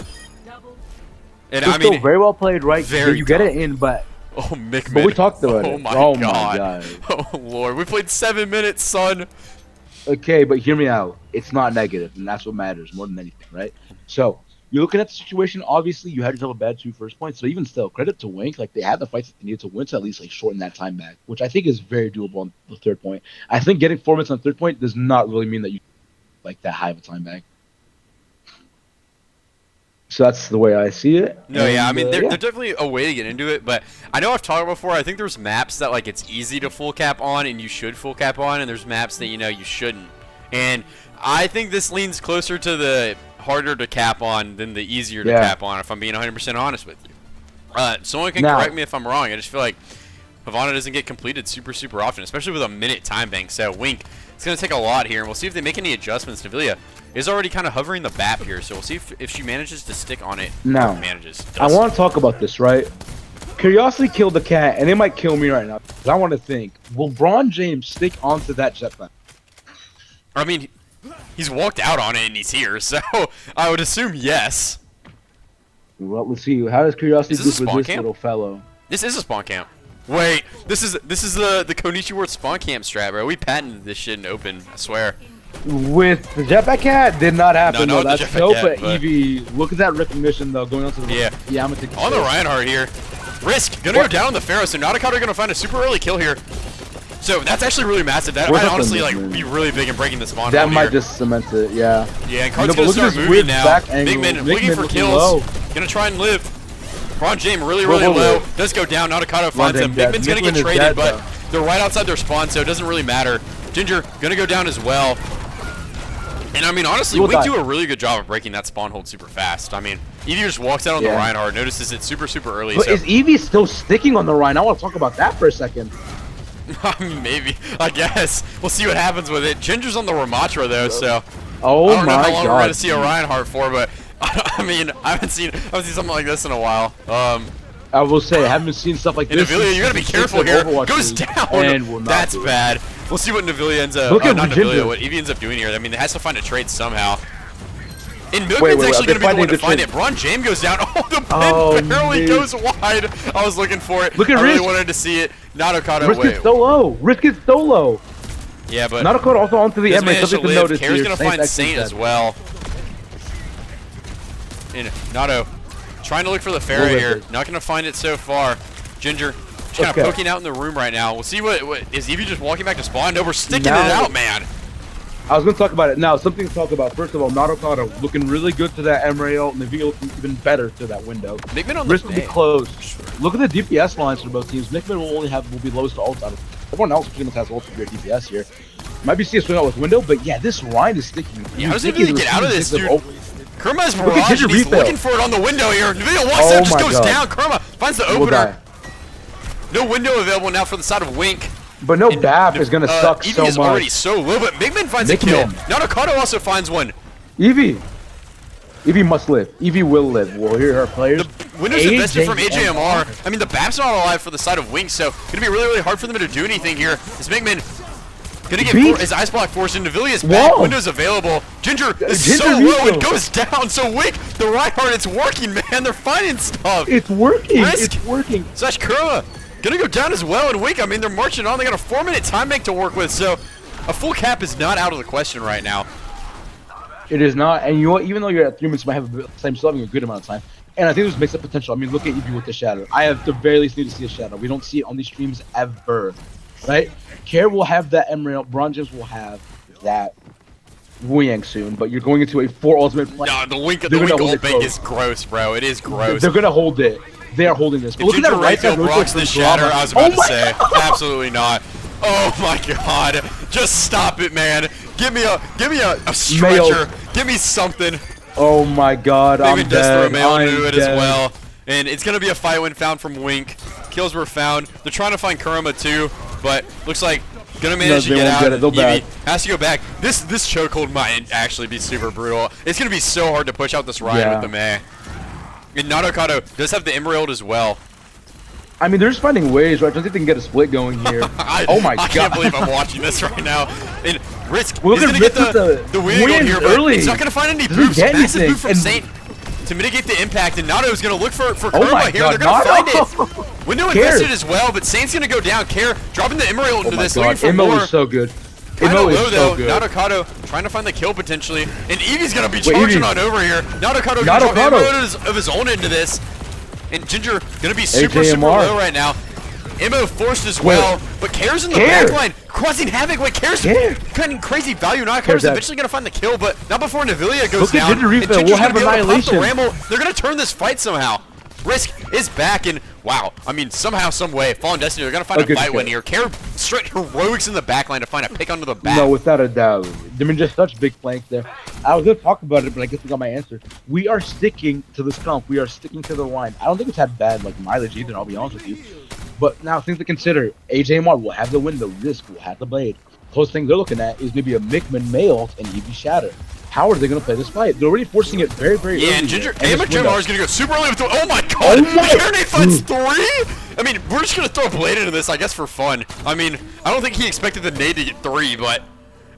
And I mean, still very well played, right? You get it in, but Mickman. But we talked about it. Oh my god. Oh lord, we played 7 minutes, son. Okay, but hear me out. It's not negative, and that's what matters more than anything, right? So you're looking at the situation. Obviously, you had yourself a bad 2 first points. So even still, credit to Wink. Like they had the fights that they needed to win to at least like shorten that time back, which I think is very doable on the 3rd point. I think getting 4 minutes on 3rd point does not really mean that you like that high of a time back. So that's the way I see it. No, yeah, I mean, there's definitely a way to get into it, but I know I've talked before. I think there's maps that like it's easy to full cap on and you should full cap on, and there's maps that you know you shouldn't. And I think this leans closer to the harder to cap on than the easier to cap on, if I'm being 100% honest with you. Someone can correct me if I'm wrong. I just feel like Havana doesn't get completed super often, especially with a minute time bank. So Wink, it's going to take a lot here, and we'll see if they make any adjustments. Navilia is already kind of hovering the BAP here, so we'll see if she manages to stick on it. Now, I want to talk about this, right? Curiosity killed the cat, and they might kill me right now. But I want to think, will Braun James stick onto that jetpack? I mean, he's walked out on it and he's here, so I would assume yes. Well, let's see. How does Curiosity do for this little fellow? This is a spawn camp. Wait, this is the Konichiwa spawn camp strat, bro. We patented this shit in open, I swear. With the jetpack cat, did not happen. No, that's dope. But Eevee, look at that recognition though, going on to the I'm gonna take on the Reinhardt here. Risk gonna go down on the Pharaoh, so Nauticator gonna find a super early kill here. So that's actually really massive. That might honestly like be really big in breaking the spawn. That might just cement it, yeah. Yeah, and Card's gonna start moving now. Big Man looking for kills. Gonna try and live. Braun James really low. Does go down. Nauticato finds him. Big Man's gonna get traded, but they're right outside their spawn, so it doesn't really matter. Ginger gonna go down as well. And I mean, honestly, we do a really good job of breaking that spawn hold super fast. I mean, Eevee just walks out on the Reinhardt, notices it super early. But is Eevee still sticking on the Rhine? I want to talk about that for a second. Maybe, I guess. We'll see what happens with it. Ginger's on the Ramatra though, so I don't know how long we're gonna see a Reinhardt for, but I mean, I haven't seen something like this in a while. I will say, I haven't seen stuff like this. Navilia, you gotta be careful here. Goes down. That's bad. We'll see what Navilia ends up. What Eevee ends up doing here. I mean, it has to find a trade somehow. And Milkman's actually going to be the one to the find trade. it. Braun James goes down. Oh, the Oh, pin barely man. goes wide. I was looking for it. Look at I really Risk. wanted to see it. Not Okada. Risk Wait. is so low. Risk is so low. Yeah, but Naruto also onto the does Emma. manage to Something to live. notice Kair's here. going to Saint find actually Saint said. as well. And Nato trying to look for the Farah We'll here. live it. Not going to find it so far. Ginger just kind of Okay. poking out in the room right now. We'll see what is Evie just walking back to spawn? No, we're sticking Now- it out, man. I was going to talk about it now. Something to talk about. First of all, Naruto looking really good to that Emerald, and Navia looking even better to that window. Nickman on the Risk will be close. Look at the DPS lines for both teams. Nickman will be lowest to ult out of everyone else. Pretty much has ult for your DPS here. Might be see a swing out with window, but yeah, this line is sticky. Yeah, how does Nvidia get out of this, dude? Kurma's Look at barrage, and he's Ginger looking refill. for it on the window here. Nvidia walks Oh out, just my goes God. down. Kurma finds the Will die. opener. No window available now for the side of Wink. But no BAP is gonna suck Evie so is already much. so low, but Migman finds a kill. Migman. Now Nakata also finds one. Evie must live. Evie will live. We'll hear her players. The Windows invested from AJMR. I mean, the BAP's not alive for the side of Wink, so gonna be really, really hard for them to do anything here. Is Migman gonna get his ice block forced into Villia's back? Whoa. Windows available. Ginger is Ginger so low refill. and goes down. So Wink, the Reinhardt, it's working, man. They're finding stuff. It's working. Risk. It's working. Slash Kurma gonna go down as well, and Wink, I mean, they're marching on. They got a 4-minute time bank to work with, so a full cap is not out of the question right now. It is not, and you know what? Even though you're at 3 minutes, you might have still having a good amount of time. And I think this makes a potential. I mean, look at Evie with the shadow. I have the very least need to see a shadow. We don't see it on these streams ever, right? Care will have that Emerald. Braun James will have that Wuyang soon, but you're going into a 4 ultimate fight. No, the Wink They're gonna hold ult it bank close. is gross, bro. It is gross. They're gonna hold it. They are holding this. But If look at that Ginger right side. Rayfield rocks from this shatter, Drama. I was about to my say. God. Absolutely not. Oh my god. Just stop it, man. Give me a stretcher. Give me something. Oh my God, I'm Maybe just throw dead. mail I'm into it as dead. well. And it's going to be a fight when found from Wink. Kills were found. They're trying to find Kurama too, but looks like gonna manage No, to they get won't out. get it. They'll Evie back. has to go back. This chokehold might actually be super brutal. It's gonna be so hard to push out this ride Yeah. with the Mei. And Nadokado does have the Emerald as well. I mean, they're just finding ways, right? I don't think they can get a split going here. Oh my I God. can't believe I'm watching this right now. And Risk Well, is look gonna at get Risk with the the win win here, but early. he's not gonna find any Doesn't boost. get Massive anything, boot from and- Saint to mitigate the impact, and Nado is gonna look for Oh Kurama my here. God, They're gonna Nado. find it. Window Care. invested as well, but Saint's gonna go down. Care dropping the Emerald Oh into my this, God, looking for Imo more. is so good. Kinda Imo is low so though. good. Nadokado trying to find the kill potentially, and Evie's gonna be Wait, charging Evie. on over here. Nadokado gonna drop Nadokado. Emerald of his own into this, and Ginger gonna be super AJMR. low right now. Imo forced as well, but Care's in the Care. backline, causing havoc. Wait, Care's Care. cutting crazy value. Nadakoda's Care's dead. eventually gonna find the kill, but not before Navilia goes Look at down. Ginger And refill. Ginger's We'll have gonna be able to pop the annihilation. ramble. They're gonna turn this fight somehow. Risk is back, and wow, I mean, somehow, some way, Fallen Destiny, they're gonna find a good fight win kill. here. Care straight heroics in the backline to find a pick onto the back. No, without a doubt. I mean, just such big flanks there. I was going to talk about it, but I guess we got my answer. We are sticking to this comp. We are sticking to the line. I don't think it's had bad like mileage either, I'll be honest with you. But now, things to consider. AJMR will have the window. Risk will have the blade. Close thing they're looking at is maybe a Mickman Mail and Evie Shatter. How are they going to play this fight? They're already forcing it very, very early. Yeah, and Ginger, here. Amateur this window. is gonna go super early with the. Oh my god! Oh my- Nate finds 3? I mean, we're just gonna throw a blade into this, I guess, for fun. I mean, I don't think he expected the nade to get 3, but.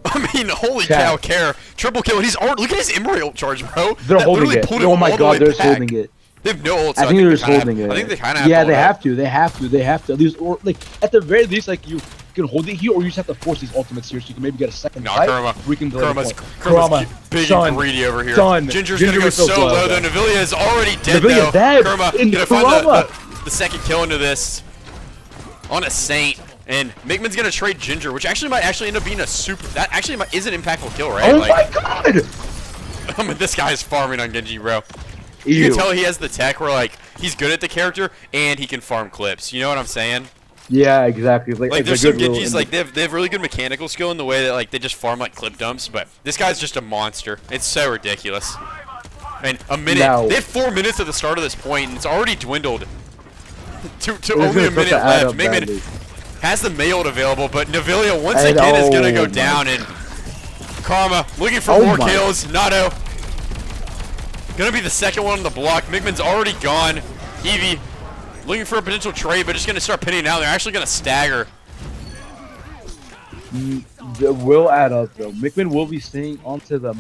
I mean, holy Chat. cow, Care. Triple kill, and he's already. Look at his Emerald charge, bro. They're That holding literally it. pulled him Oh my all the God, way they're back. holding it. They have no ult, so I think they're just kinda holding have, it. I think they kind of have Yeah, to they hold have to. They have to. They have to. At least, or like at the very least, like you can hold it here, or you just have to force these ultimates here, so you can maybe get a second No, fight. Kurama. We can delay the Kurama's point. Kurama's big done. and greedy over here. Done. Ginger's Ginger gonna go is so so close, low, though. though. Navilia is already dead, Navilia though. dead. Kurama In gonna find Kurama. the second kill into this on a Saint. And Migman's gonna trade Ginger, which actually might end up being a super. That actually is an impactful kill, right? Oh like, my God! I mean, this guy's farming on Genji, bro. Ew. You can tell he has the tech where like he's good at the character and he can farm clips. You know what I'm saying? Yeah, exactly. Like it's there's a some good rule Genjis in like they have really good mechanical skill in the way that like they just farm like clip dumps, but this guy's just a monster. It's so ridiculous. And a minute. Now- They had 4 minutes at the start of this point, and it's already dwindled to It's only gonna a start minute to add left. up Migman badly. has the mailed available, but Navilia once And- again is gonna oh go my- down, and Karma looking for Oh more my. kills. Nato gonna be the second one on the block. Migman's already gone. Evie looking for a potential trade, but just gonna start pinning out. They're actually gonna stagger. It will add up though. Mickman will be staying onto the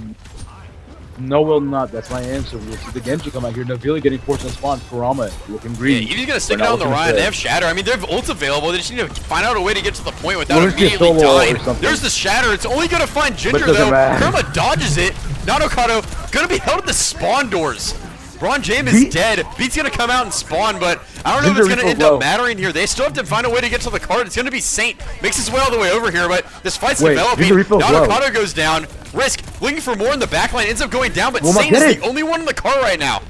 No, will not. That's my answer. We'll see the Genji come out here. Navili getting forced in spawn. Kurama looking Yeah, greedy. Eevee's gonna stick We're it not on the looking to Ryan. They say. have Shatter. I mean, they have ults available. They just need to find out a way to get to the point without We're gonna see a immediately solo or dying. something. There's the Shatter. It's only gonna find Ginger But doesn't though. matter. Kurama dodges it. Nanokado gonna be held at the spawn doors. Braun James is dead. Beat's gonna come out and spawn, but I don't know if it's gonna end up mattering here. They still have to find a way to get to the card. It's gonna be Saint. Makes his way all the way over here, but this fight's developing. Nanokado goes down. Risk looking for more in the backline, ends up going down, but Saint is the only one in the car right now.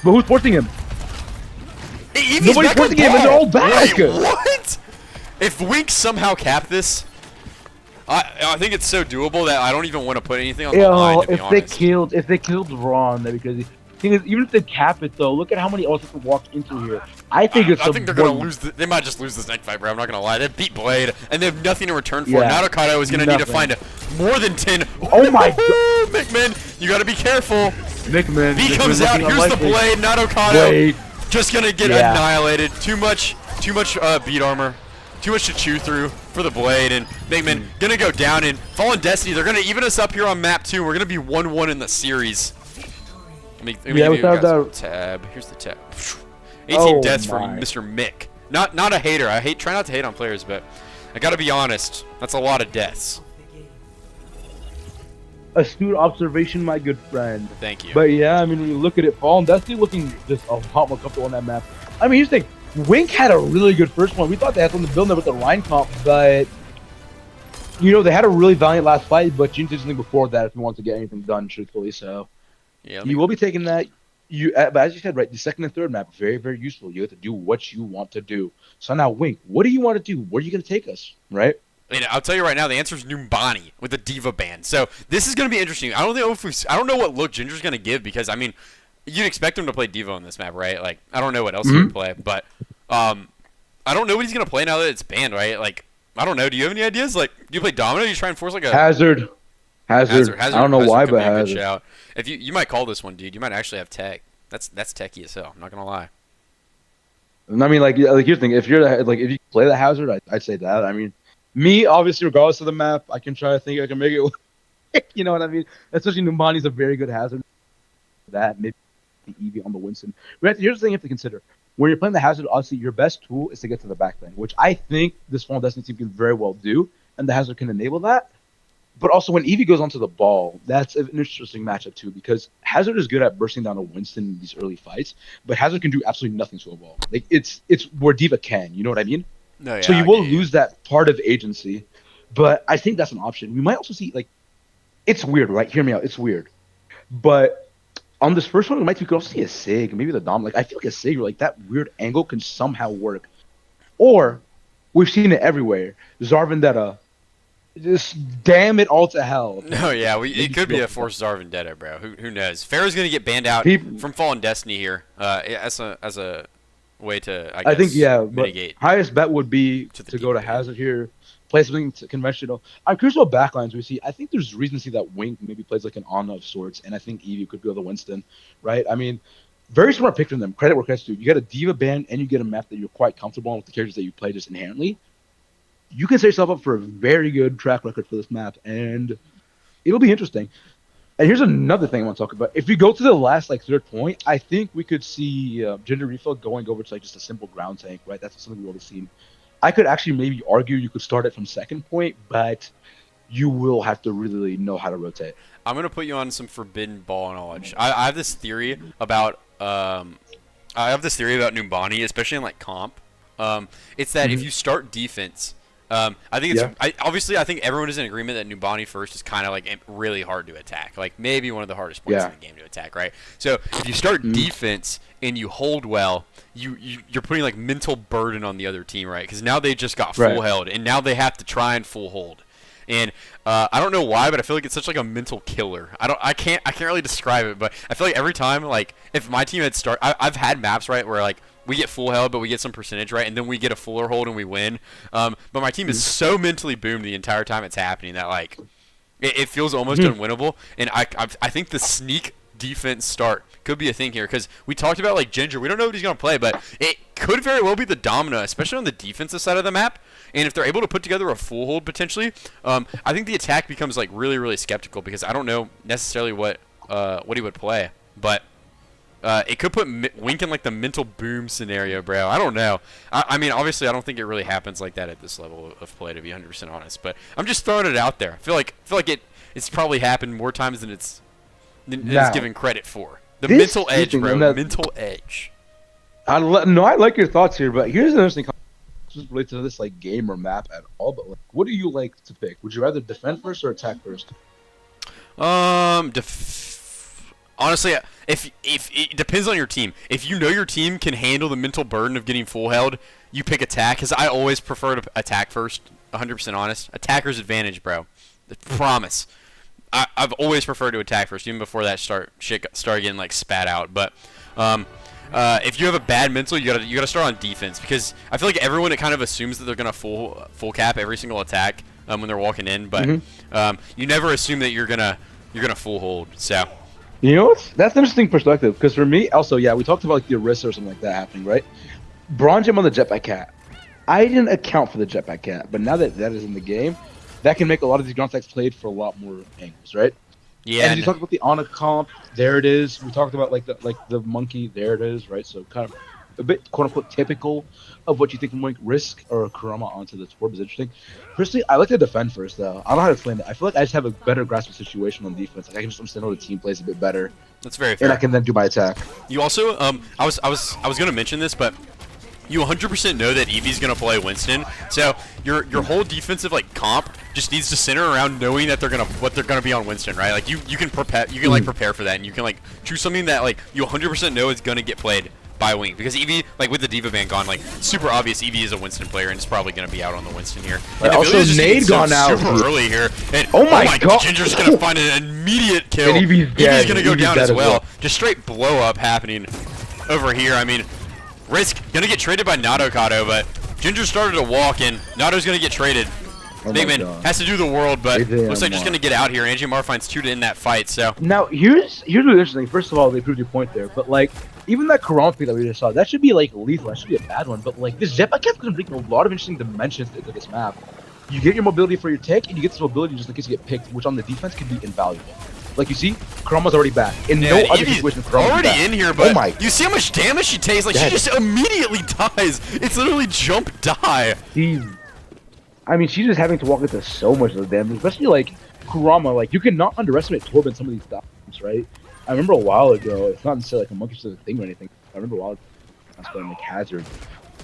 But who's forcing him? Eevee's Nobody's forcing him, and they're all back. Wait, what? If Wink somehow cap this, I think it's so doable that I don't even want to put anything on the line, to be honest. If they killed Ron, because the thing is, even if they cap it though, look at how many else can walk into here. I think they're gonna lose. They might just lose this next fight, bro. I'm not gonna lie. They beat Blade, and they have nothing in return for it. Nanokado is gonna need to find more than 10. Oh my god, McMahon, you gotta be careful. McMahon. B comes out. Here's the Blade. Nanokado just gonna get annihilated. Too much beat armor. Too much to chew through for the Blade, and McMahon gonna go down. And Fallen Destiny, they're gonna even us up here on map 2. We're gonna be 1-1 in the series. Let me give you guys a tab. Here's the tab. 18 deaths from Mr. Mick. Not a hater. Try not to hate on players, but I gotta be honest. That's a lot of deaths. Astute observation, my good friend. Thank you. But yeah, I mean, when you look at it, Fallen Destiny looking just a lot more comfortable on that map. I mean, here's the thing. Wink had a really good first one. We thought they had something to build there with the Rhine comp, but you know, they had a really valiant last fight, but you need to do something before that if you want to get anything done, truthfully. So yeah, you will be taking that. But as you said, right, the second and third map, very, very useful. You have to do what you want to do. So now, Wink, what do you want to do? Where are you going to take us, right? And I'll tell you right now, the answer is Numbani with the Diva ban. So this is going to be interesting. I don't know what look Ginger's going to give, because I mean, you'd expect him to play Diva on this map, right? Like, I don't know what else he would play, but I don't know what he's going to play now that it's banned, right? Like, I don't know. Do you have any ideas? Like, do you play Domino? Do you try and force like a Hazard. I don't know why, but Hazard. Shout. If you might call this one, dude. You might actually have tech. That's techie as hell. I'm not gonna lie. I mean, like here's the thing. If you play the Hazard, I'd say that. I mean, me obviously, regardless of the map, I can try to think I can make it. You know what I mean? Especially Numbani's a very good Hazard. That maybe the Eevee on the Winston. But here's the thing you have to consider. When you're playing the Hazard, obviously your best tool is to get to the backline, which I think this Fallen Destiny team can very well do, and the Hazard can enable that. But also when Eevee goes onto the ball, that's an interesting matchup too, because Hazard is good at bursting down a Winston in these early fights, but Hazard can do absolutely nothing to a ball. Like it's where Diva can, you know what I mean? No, yeah, so you will lose that part of agency, but I think that's an option. We might also see, like, it's weird, right? Hear me out. It's weird, but on this first one, we could also see a Sig, maybe the Dom. Like I feel like a Sig, like that weird angle can somehow work, or we've seen it everywhere. Zarvendetta. Just damn it all to hell. No, yeah, it could be a forced Zarvendetta, bro. Who knows? Pharaoh's gonna get banned out from Fallen Destiny here, as a way to I think mitigate. But highest bet would be to go to Hazard here, play something conventional. I'm curious what backlines we see. I think there's reason to see that Wink maybe plays like an Ana of sorts, and I think Eevee could go to Winston, right? I mean, very smart pick from them. Credit where credit's due. You get a Diva ban, and you get a map that you're quite comfortable on with the characters that you play just inherently. You can set yourself up for a very good track record for this map, and it'll be interesting. And here's another thing I want to talk about. If we go to the last third point, I think we could see Ginger Refill going over to just a simple ground tank, right? That's something we've already seen. I could actually maybe argue you could start it from second point, but you will have to really know how to rotate. I'm gonna put you on some forbidden ball knowledge. I have this theory about Numbani, especially in like comp. It's that if you start defense. I think it's I think everyone is in agreement that Numbani first is kind of like really hard to attack, like maybe one of the hardest points in the game to attack, right? So if you start defense and you hold well, you're putting like mental burden on the other team, right? Because now they just got full held, and now they have to try and full hold. And I don't know why, but I feel like it's such like a mental killer. I can't really describe it, but I feel like every time, like if my team had I've had maps right where like we get full held, but we get some percentage right, and then we get a fuller hold and we win. But my team is so mentally boomed the entire time it's happening that like it feels almost unwinnable. And I think the sneak defense start could be a thing here, because we talked about like Ginger. We don't know what he's gonna play, but could very well be the domino, especially on the defensive side of the map. And if they're able to put together a full hold potentially, I think the attack becomes like really, really skeptical because I don't know necessarily what he would play, but it could put Wink in like the mental boom scenario, bro. I don't know. I mean, obviously, I don't think it really happens like that at this level of play, to be 100% honest. But I'm just throwing it out there. I feel like it's probably happened more times than it's given credit for. The mental edge, bro. Mental edge. No, I like your thoughts here, but here's an interesting. Doesn't relate to this like game or map at all. But like, what do you like to pick? Would you rather defend first or attack first? Honestly, if it depends on your team. If you know your team can handle the mental burden of getting full held, you pick attack. Because I always prefer to attack first. 100% honest. Attacker's advantage, bro. I promise. I've always preferred to attack first, even before that shit started getting like spat out. But if you have a bad mental, you gotta start on defense because I feel like everyone kind of assumes that they're gonna full cap every single attack when they're walking in, but you never assume that you're gonna full hold. So you know what? That's an interesting perspective because for me, also, yeah, we talked about like the Orisa or something like that happening, right? Bronze Gem on the Jetpack Cat. I didn't account for the Jetpack Cat, but now that that is in the game, that can make a lot of these ground attacks played for a lot more angles, right? Yeah. And you talked about the Ana comp, there it is. We talked about like the monkey, there it is, right? So kind of a bit quote unquote typical of what you think from like Risk or Kurama onto the Torb is interesting. Personally, I like to defend first though. I don't know how to explain it. I feel like I just have a better grasp of the situation on defense. Like I can just understand how the team plays a bit better. That's very fair. And I can then do my attack. You also I was gonna mention this, but you 100% know that Eevee's gonna play Winston, so your whole defensive like comp just needs to center around knowing that they're gonna be on Winston, right? Like you can prepare like prepare for that, and you can like choose something that like you 100% know is gonna get played by Wing because Eevee, like with the Diva ban gone, like super obvious Eevee is a Winston player and it's probably gonna be out on the Winston here. And also Nade gone out super early here, and oh my god, Ginger's gonna find an immediate kill. And Eevee's gonna go down as well. Just straight blow up happening over here. I mean. Risk gonna get traded by Nadokado, but Ginger started to walk and Nado's gonna get traded. Bigman has to do the world, but looks like just gonna get out here. Angie Mar finds 2 to end that fight. So now here's what's interesting. First of all, they proved your point there, but like even that Kurama pick that we just saw, that should be like lethal. That should be a bad one. But like this Jetpack Cat can bring a lot of interesting dimensions into this map. You get your mobility for your take, and you get this mobility just in case you get picked, which on the defense can be invaluable. Like you see, Kurama's already back. In no other situation, Kurama's already back. in here, but you see how much damage she takes? Like she just immediately dies. It's literally jump die. I mean, she's just having to walk into so much of the damage, especially like Kurama. Like you cannot underestimate Torb in some of these times, right? I remember a while ago. It's not necessarily like a monkey specific thing or anything. I remember a while ago. I was playing like Hazard.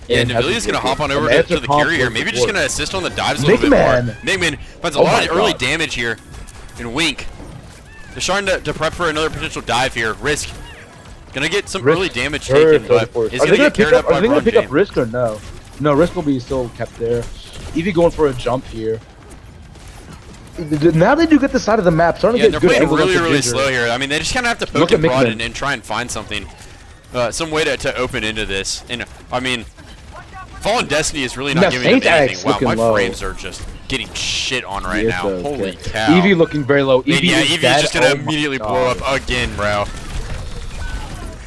Yeah, Navilia's gonna hop on over to the carry here. Maybe just gonna assist on the dives a little bit more. Nigman finds a lot of early damage here. And Wink. They're starting to prep for another potential dive here. Risk. Gonna get some early damage taken, but he's gonna get carried up by Are they gonna pick up Risk or no? No, Risk will be still kept there. Eevee going for a jump here. Now they do get the side of the map. Starting to get good angles. They're playing really slow here. I mean, they just kind of have to poke and prod and try and find something. Some way to open into this. And, I mean, Fallen Destiny is really not giving them anything. Wow, my frames are just getting shit on right now. Holy cow. Eevee looking very low. Eevee's just going to immediately blow up again, bro.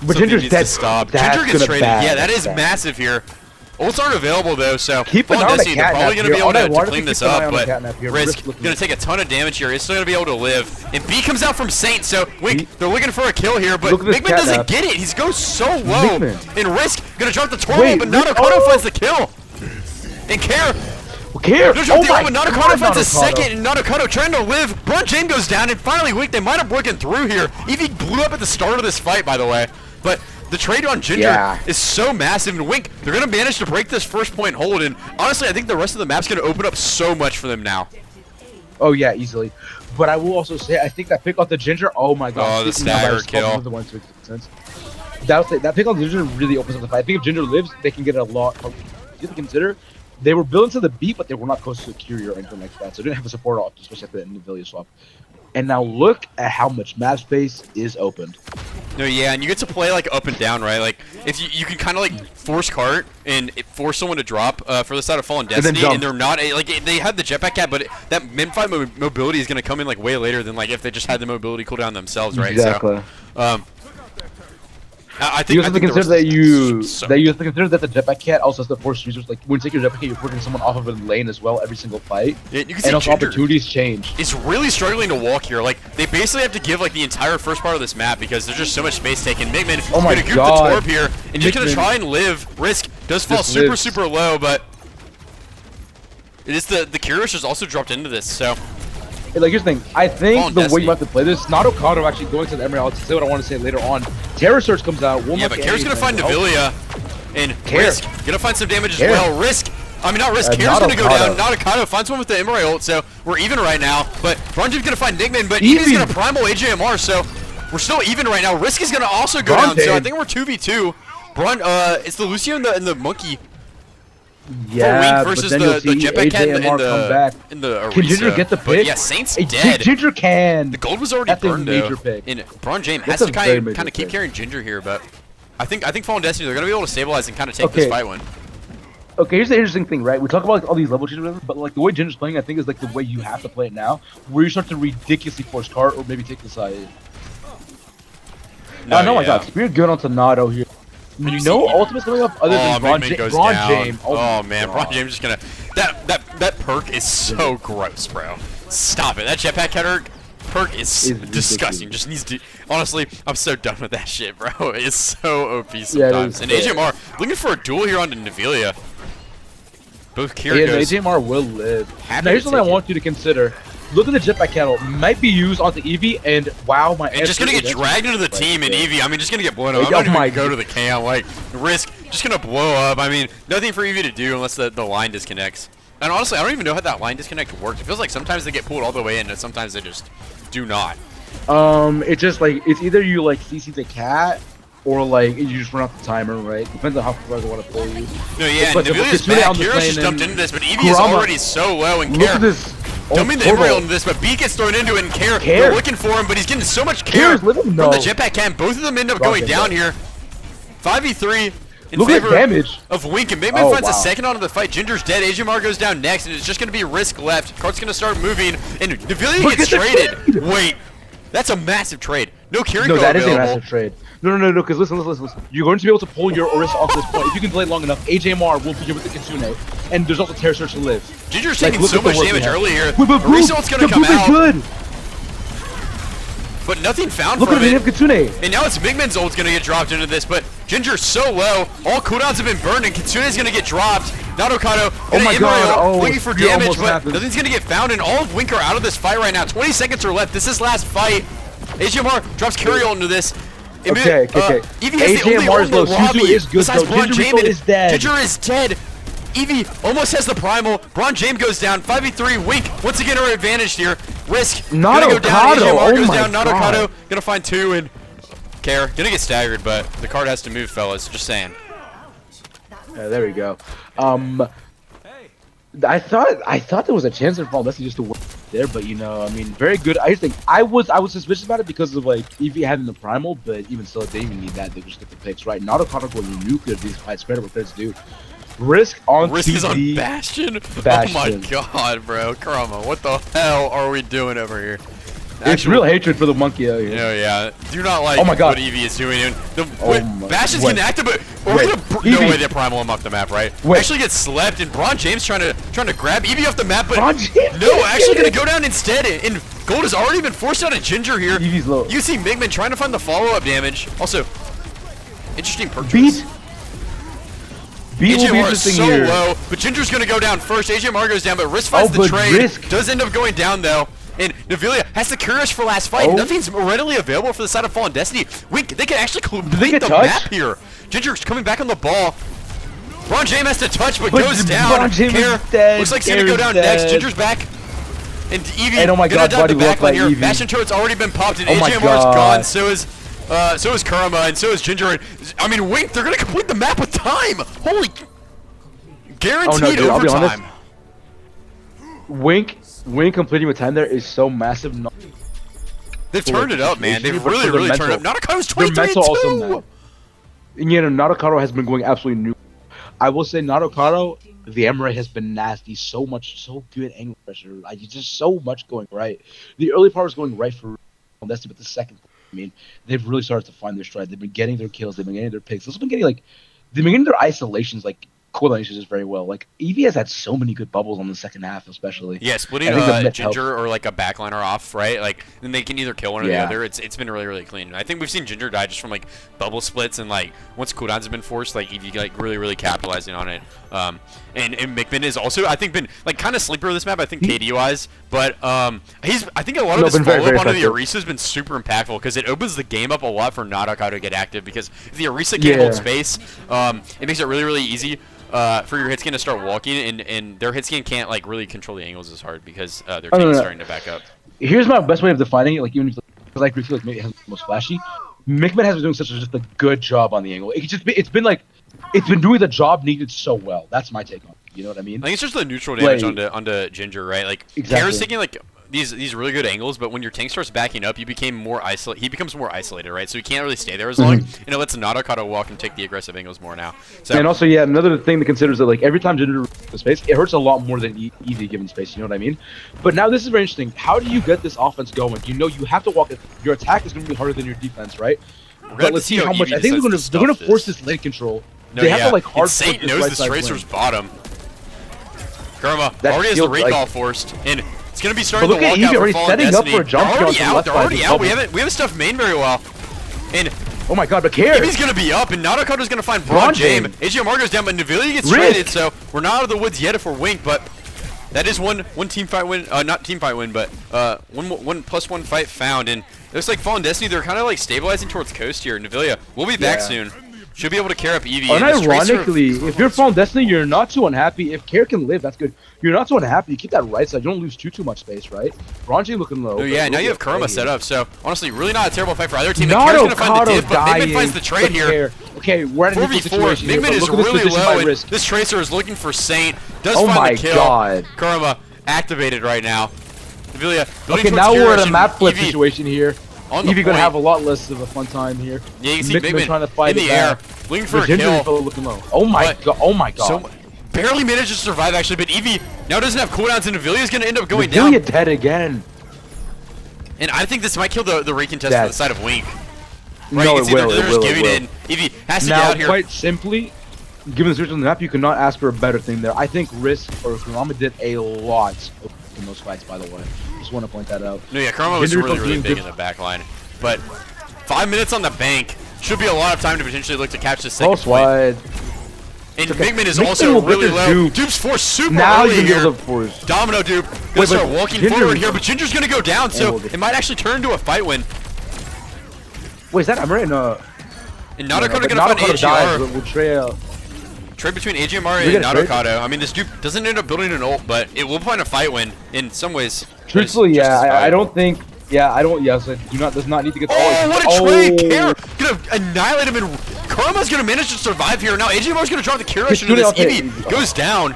But Ginger's dead. Stop. Ginger gets traded. Yeah, that is massive here. Ults aren't available though, so keep an eye on the they're probably going to be able to clean this up, but Risk going to take a ton of damage here. He's still going to be able to live. And B comes out from Saint, so Wink, they're looking for a kill here, but Migman doesn't get it. He goes so low. And Risk going to drop the tornado, but Nadokado finds the kill. And Care. But Nadokado finds a second, and Nadokado trying to live. Braun Jane goes down, and finally Wink, they might have broken through here. Eevee blew up at the start of this fight, by the way. But the trade on Ginger is so massive, and Wink, they're going to manage to break this first point hold, and honestly, I think the rest of the map's going to open up so much for them now. Oh, yeah, easily. But I will also say, I think that pick off the Ginger, oh my god. Oh, the stagger kill. That pick on the Ginger really opens up the fight. I think if Ginger lives, they can get a lot. You have to consider, they were building to the beat, but they were not close to a Curie or anything like that, so they didn't have a support off, especially after the Nvidia swap. And now look at how much map space is opened. No, yeah, and you get to play like up and down, right? Like if you can kind of like force cart and force someone to drop for the side of Fallen Destiny, and they're not like they had the jetpack cap, but that min-5 mobility is gonna come in like way later than like if they just had the mobility cooldown themselves, right? Exactly. So, I You think also I have to think the consider rest of that this is so. you have to consider that the jetpack cat also has the force users. Like when you take your jetpack cat, you're putting someone off of a lane as well every single fight, Yeah, you can see and also Ginger opportunities change. is really struggling to walk here. Like they basically have to give like the entire first part of this map because there's just so much space taken. Migman Oh my gonna group God. the torp here and just gonna Migman try and live. Risk does fall just super lives. low, but it is the Kirish has also dropped into this. So Hey, like here's the thing. I think Fallen the way Destiny. you have to play this, not Okado actually going to the Emerald. To say what I want to say later on. Terror Surge comes out. Won't yeah, look but at Kair's gonna find anything. Navilia and Kair. Risk gonna find some damage as Kair. well. Risk. I mean, not Risk. Kair's not gonna go Okado. down. Not Okado finds one with the Emerai ult, so we're even right now. But Bronjim's gonna find Nickman, but Eevee. Eevee's gonna primal AJMR, so we're still even right now. Risk is gonna also go down, Bronte. so I think we're 2v2. It's the Lucio and the Monkey. Yeah, for Wink versus but then you'll the see Jetpack Cat AJMR come back. in the Orisa. Can Ginger get the But pick? yeah, Saint's Hey, dead. Ginger can. The gold was already That's a burned major though. pick. And Braun James has That's to a very kind major of keep pick. carrying Ginger here, but I think Fallen Destiny they're gonna be able to stabilize and kind of take this Okay. fight one. Okay, here's the interesting thing, right? We talk about like, all these level changes, but like the way Ginger's playing, I think is like the way you have to play it now, where you start to ridiculously force cart or maybe take the side. Oh my God, Spear good onto Nado here. And you No see- ultimates coming up other than Braun Migman goes Braun down. James. Oh man, God. Braun James is gonna that perk is so gross, bro. Stop it. That jetpack cutter perk is It's disgusting. ridiculous. Just needs to. Honestly, I'm so done with that shit, bro. It's so OP Yeah, it sometimes. is. And AJMR looking for a duel here onto Navilia. Both Yeah, Kirikos. AJMR will live. Happy Now here's to something I take it. want you to consider. Look at the jetpack cattle. Might be used onto Eevee, and wow, my And just gonna answer get is dragged into the like team and this. Eevee. I mean, just gonna get blown up. Oh I'm not even my gonna go to the cam. Like, Risk, just gonna blow up. I mean, nothing for Eevee to do unless the line disconnects. And honestly, I don't even know how that line disconnect works. It feels like sometimes they get pulled all the way in and sometimes they just do not. It's just like it's either you like CC the cat or like you just run out the timer, right? Depends on how far they want to pull you. No, yeah, But Navilia's Kitsune back. on the Kira's plane just dumped and into this, but Eevee is Kurama- already so low and Look at Kara this. dumping the Turbo. Emerald into this, but Beat gets thrown into it and Kara Kair. they're looking for him, but he's getting so much Kara Kair's living? from No. the jetpack cam. Both of them end up Wrong going game, down though. here. 5v3 in Look at favor that damage. of Wink, and Migman Oh, finds a wow. second onto the fight. Ginger's dead. Ajimar goes down next, and it's just going to be Risk left. Cart's going to start moving, and Navilia Look gets at the traded. trade. Wait, that's a massive trade. No Kiriko No, that is a available. massive trade. No, because listen. You're going to be able to pull your Orisa off this point. If you can delay long enough, AJMR will be here with the Kitsune, and there's also Terror Search to live. Ginger's Like, taking look so at the much work we damage have. early here. Wait, but Orisa ult's going to come out, good. but nothing found Look from at the it. name Kitsune. And now it's Migman's ult's gonna get dropped into this, but Ginger's so low, all cooldowns have been burned, and Kitsune's gonna get dropped. Nadokado gonna my Emerai God, ult, oh, looking for Spear damage, almost but happened. nothing's gonna get found, and all of Wink are out of this fight right now. 20 seconds are left. This is last fight. AJMR drops Kyrie ult into this. Okay. Eevee has the only AJMR ult is in the low. Suzu lobby is good, besides though. Braun Ginger Jamin. is dead. Ginger is dead. Eevee almost has the primal. Braun James goes down. 5v3. Wink once again are advantaged here. Risk Not gonna go down. Okado. AJMR Oh goes my down. Not God. Okado gonna find two and Care gonna get staggered, but the card has to move, fellas. Just saying. Yeah, there we go. I thought there was a chance for Fallen Destiny just to work there, but you know, I mean, very good. I just think I was suspicious about it because of like Eevee having the primal, but even still, they didn't even need that. They just get the picks right. Not Okada going nuclear these fights. Better what players do. Risk on Risk is on TD. Bastion. Oh Bastion. my god, bro. Karma, what the hell are we doing over here? It's real hatred for the monkey out here. Yeah. Do not like Oh my God. what Eevee is doing. And Oh my- Bastion's wait. getting active, but we're Wait. gonna no Eevee. way they primal him off the map, right? Wait. Actually gets slept, and Braun James trying to grab Eevee off the map, but Braun James no, can't actually get gonna it. go down instead. And Gold has already been forced out of Ginger here. Eevee's low. You see Migman trying to find the follow-up damage. Also, interesting perk. Beat. Beat will be AJMR is interesting so here. low, but Ginger's gonna go down first. AJMR goes down, but Risk finds the but trade. Risk- Does end up going down though. And Navilia has the Curious for last fight. Oh. Nothing's readily available for the side of Fallen Destiny. Wink, they can actually complete get the touched? map here. Ginger's coming back on the ball. Braun James has to touch, but But goes down. Braun James is Care dead. looks like he's gonna go Care's down next. dead. Ginger's back. And Eevee And oh my gonna God, down body the block back line by here. Eevee. Bastion turret's already been popped, and Oh my AJMR's God. gone. So is Karma, and so is Ginger. And I mean, Wink, they're gonna complete the map with time. Holy, guaranteed dude, I'll be honest. overtime. Wink completing with time there is so massive. They've turned it up, man. They've But really, for their really turned it up. mental- Nadakado's Their 23 mental also and 2. matters. And you know, Nadokado has been going absolutely new. I will say Nadokado, the Emerai has been nasty. So good angle pressure. Like, it's just so much going right. The early part was going right for Destiny, but the second I mean, they've really started to find their stride. They've been getting their kills. They've been getting their picks. They've been getting they've been getting their isolations coordinations very well. Like Eevee has had so many good bubbles on the second half, especially. Yeah, splitting I think the mid Ginger helps. or like a backliner off, right? Like then they can either kill one or the Yeah. other. It's been really really clean. I think we've seen Ginger die just from like bubble splits and like once cooldowns have been forced, like Eevee like really capitalizing on it. And Mikmin is also I think been like kind of sleeper of this map. I think KD wise, but I think a lot of his been very, follow very up onto the effective. Orisa has been super impactful because it opens the game up a lot for Nadaka to get active because if the Orisa can't hold space, it makes it really easy. For your hit scan to start walking, and their hit scan can't like really control the angles as hard because their team is starting to back up. Here's my best way of defining it. Like even because I agree, feel like maybe it has the most flashy. Mikman has been doing such just a good job on the angle. It's been doing the job needed so well. That's my take on it. You know what I mean? I think it's just the neutral damage Like, onto Ginger, right? Like Exactly. Kara's taking like these really good angles, but when your tank starts backing up, he becomes more isolated, right? So he can't really stay there as long, and it lets Nadaka walk and take the aggressive angles more now. So And also, yeah, another thing to consider is that like every time Ginger the space, it hurts a lot more than Eevee given space. You know what I mean? But now this is very interesting. How do you get this offense going? You know, you have to walk. Your attack is going to be harder than your defense, right? But let's see how much. I think they're going to force this lane control. No, they have to like hard. And Saint knows this Tracer's bottom. Karma already has the recall forced, and it's going to be starting to walk out for Fallen setting Destiny. up for a jump They're already out. They're already out. We bubble. haven't stuffed main very well, and Oh my god, but care! Eevee's going to be up, and Nadaka's going to find Broad Jam. AJ Amargo's down, but Navilia gets traded, so we're not out of the woods yet if we're Wink, but that is one team fight win. Not team fight win, but one plus one fight found, and it looks like Fallen Destiny, they're kind of like stabilizing towards coast here. Navilia will be back soon. Should be able to carry up Eevee. Unironically, if you're Fallen Destiny, you're not too unhappy. If Care can live, that's good. You're not too unhappy. You keep that right side. You don't lose too much space, right? Bronji looking low. Oh yeah, now you have Kurama set up. So honestly, really not a terrible fight for either team. Not Care's gonna find the diff, but dying, Mikmin finds the trade here. Okay, we're at a 4v4. situation here, Mikmin but is look at this really position low, by and risk. this Tracer is looking for Saint. Does Oh find my the kill. god. Kurama activated right now. Navilia building Okay, towards now we're Kirish, at a map and flip Eevee situation here. on the Eevee gonna point. have a lot less of a fun time here. Yeah, you can see Mikmin trying to fight in the it air, back. looking for a Ginger kill. looking low. Oh my god! Oh my god! So barely managed to survive actually, but Eevee now doesn't have cooldowns, and Navilia's gonna end up going down. Navilia dead again. And I think this might kill the recontest for the side of Wink. Right, No, you can it see will. they're It just will. giving It in. will. Eevee has to get Now, out here. quite simply, given the situation on the map, you cannot ask for a better thing there. I think Risk or Kurama did a lot in those fights, by the way. Just want to point that out. No, yeah, Kurama was Ginger really doing big good. in the back line. But 5 minutes on the bank should be a lot of time to potentially look to catch the second Close point. wide. And Okay. Mikmin is Mikmin also will get really this low. dupe. Dupe's forced super Now early you can here. build up for his. Domino Dupe gonna Wait, start but walking Ginger- forward here, but Ginger's gonna go down, so we'll get- it might actually turn into a fight win. Wait, is that I'm right in And Nadokado gonna find AGR. We'll trail. Trade between AGMR We and get a trade? Nadokado. I mean, this dupe doesn't end up building an ult, but it will find a fight win in some ways. Truthfully, Just yeah, as I valuable. don't think. Yeah, I don't. Yeah, so does not need to get. Oh, what a trade! Care gonna annihilate him, and Kurama's gonna manage to survive here. Now AGMR's gonna drop the Kira into this. Eevee goes down,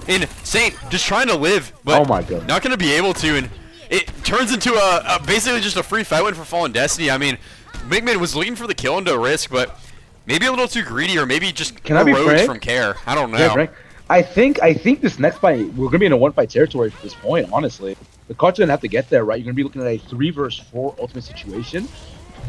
and Saint just trying to live, but Oh my god. not gonna be able to, and it turns into a basically just a free fight win for Fallen Destiny. I mean, Mikmin was looking for the kill into Risk, but maybe a little too greedy, or maybe just Can I be erodes frank? from Care. I don't know. Yeah, Frank. I think this next fight we're gonna be in a one-fight territory at this point. Honestly, the cards are gonna have to get there, right? You're gonna be looking at a 3 versus 4 ultimate situation.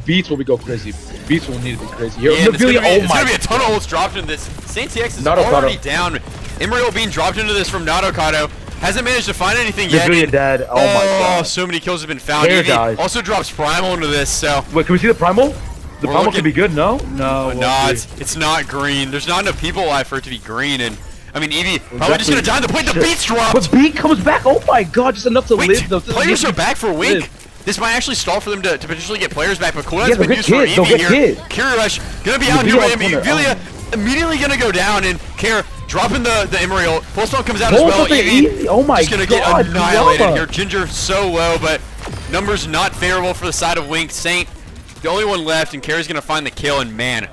Beats will go crazy. Beats will need to be crazy here. Yeah, and it's gonna Navilia, be a ton of ults dropped into this. Saint TX is Nadokado. already down. Emerald being dropped into this from Nadokado. Hasn't managed to find anything yet. Navilia dead. Oh my god. So many kills have been found. Hair Eevee dies. also drops Primal into this, so Wait, can we see the primal? The We're primal looking- can be good. No, no. no, it's not green. There's not enough people alive for it to be green, and I mean Eevee probably just gonna die on the point. The beats dropped. But Beat comes back. Oh my god, just enough to Wait, live. Though. players are back for Wink. Live. This might actually stall for them to potentially get players back, but cooldown's Yeah, been they'll used get for kids, they'll Eevee get here. kids. Kirish gonna be out Navilia here, but on corner. Navilia immediately gonna go down, and Care dropping the Emerald. Full stone comes out Full as well. stone, Eevee oh my just gonna god, get annihilated Kurama. here. Ginger so low, but numbers not favorable for the side of Wink. Saint, the only one left, and Care's gonna find the kill, and man,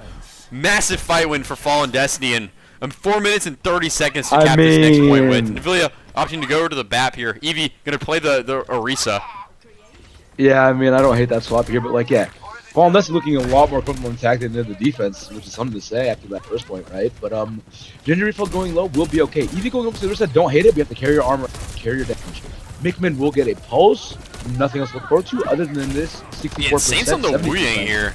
massive fight win for Fallen Destiny, and 4 minutes and 30 seconds to cap this next point with. Navilia opting to go over to the BAP here. Eevee gonna play the Orisa. Yeah, I mean, I don't hate that swap here, but like, yeah. Fallen Destiny looking a lot more comfortable and attack than the defense, which is something to say after that first point, right? But Ginger refill going low will be okay. Eevee going up to the other side, don't hate it, but you have to carry your armor, carry your damage. Mikmin will get a pulse. nothing else to look forward to other than this 64%. Yeah, Saints on the 70%. Wu-Yang here.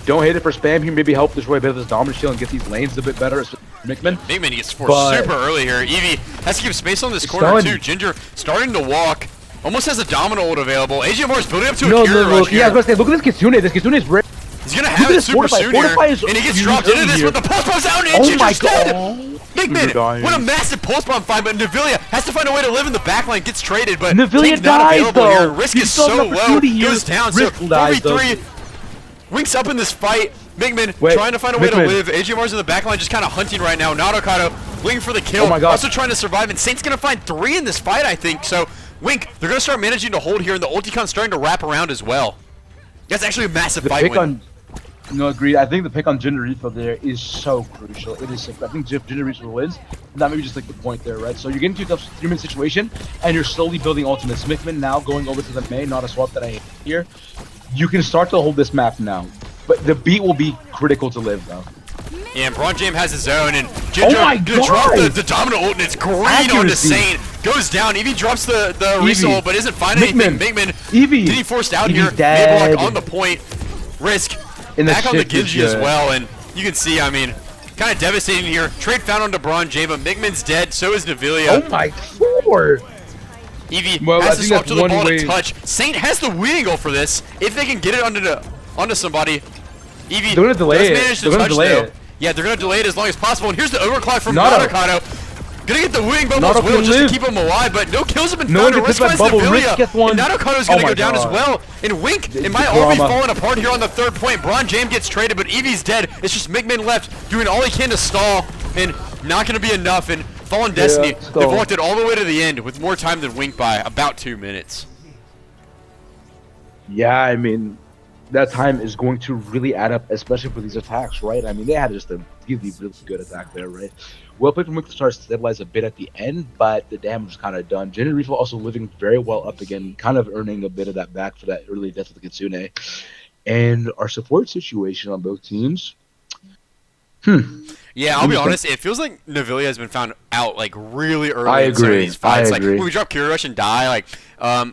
Don't hate it for spam. He can maybe help destroy a bit of this dominant shield and get these lanes a bit better. Mickman. Mickman gets forced super early here. Eevee has to give space on this corner too. Ginger starting to walk. Almost has a domino ult available. AGMR's building up to a Kira rush here. Yeah, I was gonna say, look at this Kitsune. This Kitsune is rare. He's gonna have it super soon here. And he gets dropped into this, but the pulse bomb's out and Ginger's dead! Mickman, what a massive pulse bomb find, but Navilia has to find a way to live in the backline, gets traded, but Navilia dies though. Here. Risk is so low, goes down, so 4v3. Wink's up in this fight. Mickman trying to find a way to live. AGMR's in the backline just kind of hunting right now. Nadokado looking for the kill. Also trying to survive, and Saint's gonna find 3 in this fight, I think. So Wink, they're gonna start managing to hold here, and the ulticon's starting to wrap around as well. That's actually a massive fight win. No, agreed. I think the pick on Jinder Refill there is so crucial. It is. I think Jinder Refill wins. That maybe just like the point there, right? So you're getting to a tough 3-minute situation, and you're slowly building ultimates. Mickman now going over to the main, not a swap that I hate here. You can start to hold this map now, but the beat will be critical to live though. Yeah, and Braun James has his own, and Ginger drops the domino ult, and it's green on the Saint. Goes down. Eevee drops the resole, but isn't finding anything. Mickman, Eevee getting forced out here. Dead. On the point. Risk. Back on the Genji as well, and you can see, I mean, kind of devastating here. Trade found onto Braun James, Mickman's dead, so is Navilia. Oh my lord! Eevee has to swap to the ball to touch. Saint has the winning goal for this, if they can get it onto somebody. Eevee does manage to touch though. Yeah, they're going to delay it as long as possible, and here's the overclock from Nadokado. Gonna get the wing bubble as well, just to keep him alive, but no kills have been found. Risk finds Navilia, and Nadokado's gonna go down as well. And Wink, it might all be falling apart here on the 3rd point. Braun James gets traded, but Eevee's dead. It's just Mickman left, doing all he can to stall, and not gonna be enough. And Fallen Destiny, they've walked it all the way to the end with more time than Wink by about 2 minutes. Yeah, I mean, that time is going to really add up, especially for these attacks, right? I mean, they had just a really, really good attack there, right? Well played from Wink to start to stabilize a bit at the end, but the damage is kind of done. Jinder Refill also living very well up again, kind of earning a bit of that back for that early death of the Kitsune. And our support situation on both teams. Yeah, I'll be honest. It feels like Navilia has been found out like really early in some of these fights. Like when we drop Kira Rush and die, like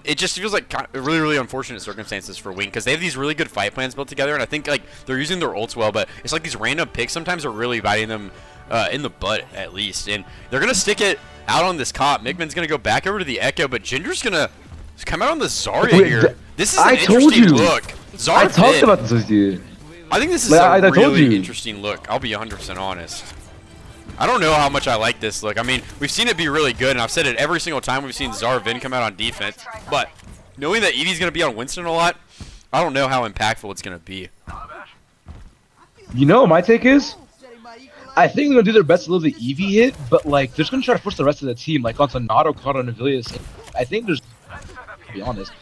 it just feels like really, really unfortunate circumstances for Wink because they have these really good fight plans built together, and I think like they're using their ults well. But it's like these random picks sometimes are really biting them in the butt at least, and they're gonna stick it out on this cop. Mickman's gonna go back over to the Echo, but Ginger's gonna come out on the Zarya here. This is an interesting look. Zarya I talked about this with you. I think this is a really interesting look. I'll be 100% honest. I don't know how much I like this look. I mean, we've seen it be really good, and I've said it every single time we've seen Zarvin come out on defense. But knowing that Eevee's going to be on Winston a lot, I don't know how impactful it's going to be. You know, my take is, I think they're going to do their best to live the Eevee hit, but like, they're just going to try to push the rest of the team, like onto Nadokado and Navilia. I think there's, to be honest,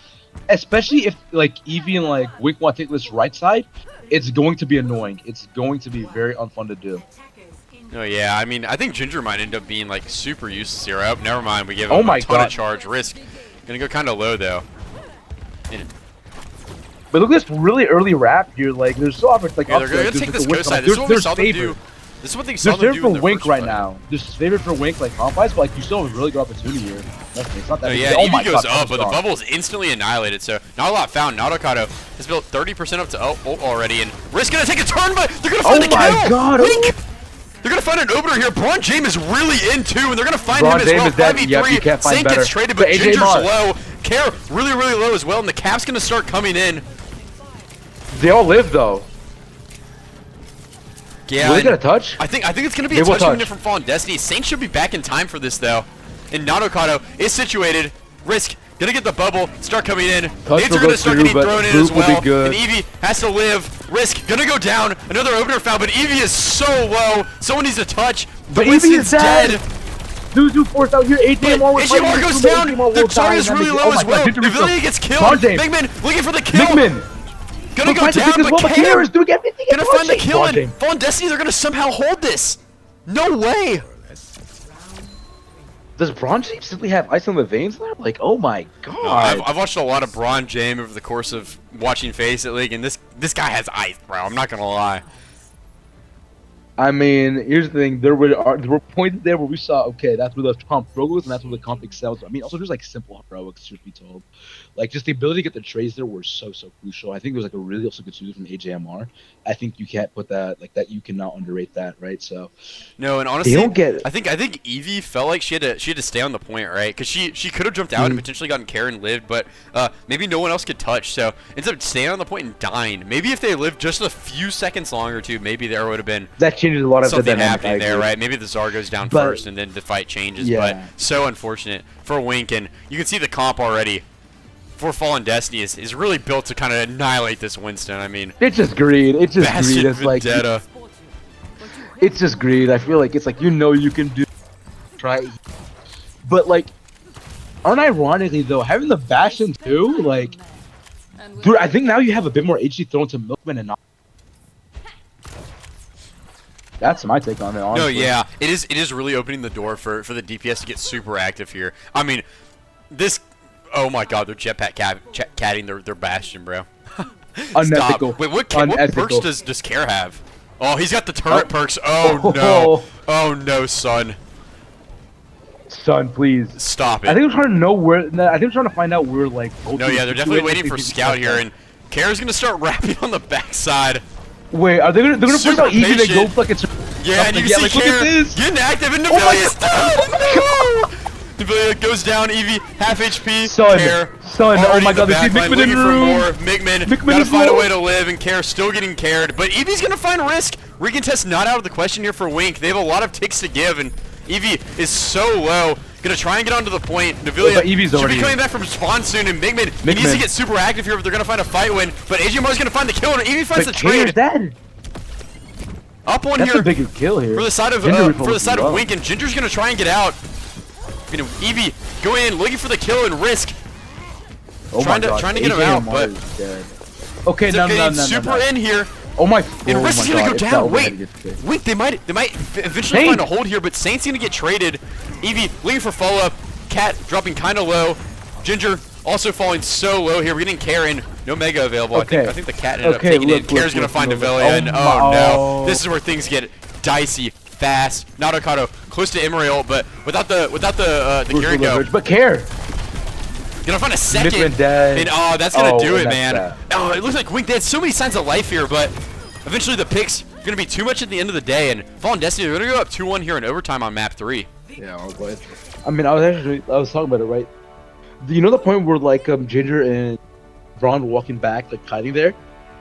especially if like Eevee and like Wink want to take this right side, it's going to be annoying. It's going to be very unfun to do. Oh yeah, I mean, I think Ginger might end up being like super useless here. Oh, never mind. We give him a ton of charge. Risk. Gonna go kind of low though. But look at this really early wrap here. Like, there's so often like. Yeah, they're gonna take this coast side. This is what we saw them do. This is what they saw them do. There's for Wink right now. There's favorite for Wink like comp wise, but like you still have a really good opportunity here. It's not that. Yeah, Eevee goes up, but the bubble is instantly annihilated. So not a lot found. Nadokado has built 30% up to ult already, and Risk gonna take a turn, but they're gonna find the kill. Oh my god! Wink! They're gonna find an opener here. Braun James is really in too, and they're gonna find him as well. 5v3. Saint gets traded, but Ginger's low. Care really, really low as well, and the cap's gonna start coming in. They all live though. Yeah, will they get a touch? I think it's gonna be a touch unit from Fallen Destiny. Saint should be back in time for this though. And Nadokado is situated. Risk gonna get the bubble, start coming in. Nades are gonna start getting thrown in as well. And Eevee has to live. Risk gonna go down. Another opener found, but Eevee is so low. Someone needs to touch. But Eevee is dead. Dude, forced out here. 8 more with HMR goes down. The Zarya is really low as well. Navilia gets killed. Mickman looking for the kill. Gonna go down, but Care is doing everything. Gonna find the kill, and Fallen Destiny, they're gonna somehow hold this. No way. Does Braun James simply have ice on the veins there? Like, oh my god. I've watched a lot of Braun James over the course of watching FaceIt League, and this guy has ice, bro. I'm not gonna lie. I mean, here's the thing. There were points there where we saw, okay, that's where the comp pro goes, and that's where the comp excels. I mean, also there's like simple heroics, truth be told. Like just the ability to get the trades there were so crucial. I think there's like a really also good suit from AJMR. I think you can't put that like that. You cannot underrate that, right? So No, and they honestly, don't get I think Evie felt like she had to stay on the point, right? Because she could have jumped out and potentially gotten Karen lived, but maybe no one else could touch. So instead of staying on the point and dying, maybe if they lived just a few seconds longer too, maybe there would have been that changes a lot of the something dynamic. happening I there, agree. right? Maybe the Czar goes down But first and then the fight changes. yeah, But so unfortunate for Wink, and you can see the comp already for Fallen Destiny is really built to kind of annihilate this Winston. I mean, it's just greed. It's just greed. Bastion It's like Vendetta. it's just greed. I feel like it's like you can do try, but like unironically though, having the Bastion too, like, dude, I think now you have a bit more HD thrown to Milkman and not. That's my take on it. No, Honestly. yeah, it is really opening the door for the DPS to get super active here. I mean, this. Oh my God, they're jetpack catting their Bastion, bro. Unethical. Stop. Wait, what Unethical. perks does Care have? Oh, he's got the turret perks. Oh no. Oh no, son. Son, please. Stop it. I think I'm trying to know where. I think I'm trying to find out where like. No, yeah, they're definitely waiting for Scout here, and Care's gonna start rapping on the backside. Wait, are they gonna? They're gonna push Super out Evie to go patient. fucking. Yeah, and you can see like, look Care at this. getting active in Oh my Nivilius. God. Nivilius goes down, Evie, half HP, Son, Care. son, oh already my in God, the they see back line, Mickman in looking the for room. more. Mickman Mickman gotta is find a low. way to live, and Care still getting cared. But Evie's gonna find Risk. Recontest not out of the question here for Wink. They have a lot of ticks to give, and Evie is so low. Gonna try and get onto the point. Navilia Evie's should be already coming back from spawn soon, and Mickman, he needs to get super active here if they're gonna find a fight win. But AJMR's gonna find the kill, and Evie finds But the Care's trade. dead. Up one That's here a big kill here. for the side of Wink, and Ginger's gonna try and get out. You know, Evie going in, looking for the kill and Risk. Oh trying my God, to get him out, but okay, no, getting super in here. Oh my. And oh Risk my is gonna God, go it's down. that Wait, overhead. Wink. They might eventually Saint. find a hold here, but Saint's gonna get traded. Evie looking for follow up. Cat dropping kind of low. Ginger also falling so low here. We're getting Karen. No mega available. Okay. I think the cat ended up taking it. Karen's gonna find Develia, and oh no, this is where things get dicey fast. Nautocado close to Emerald, but without the Karen go. But Care. Gonna find a second. Mickman dead. And oh, that's gonna do it, and man. that's Oh, it looks like Wink. They had so many signs of life here, but eventually the picks are gonna be too much at the end of the day. And Fallen Destiny, they're gonna go up 2-1 here in overtime on map 3. Yeah, but I mean, I was talking about it, right? You know the point where like Ginger and Braun walking back, like hiding there.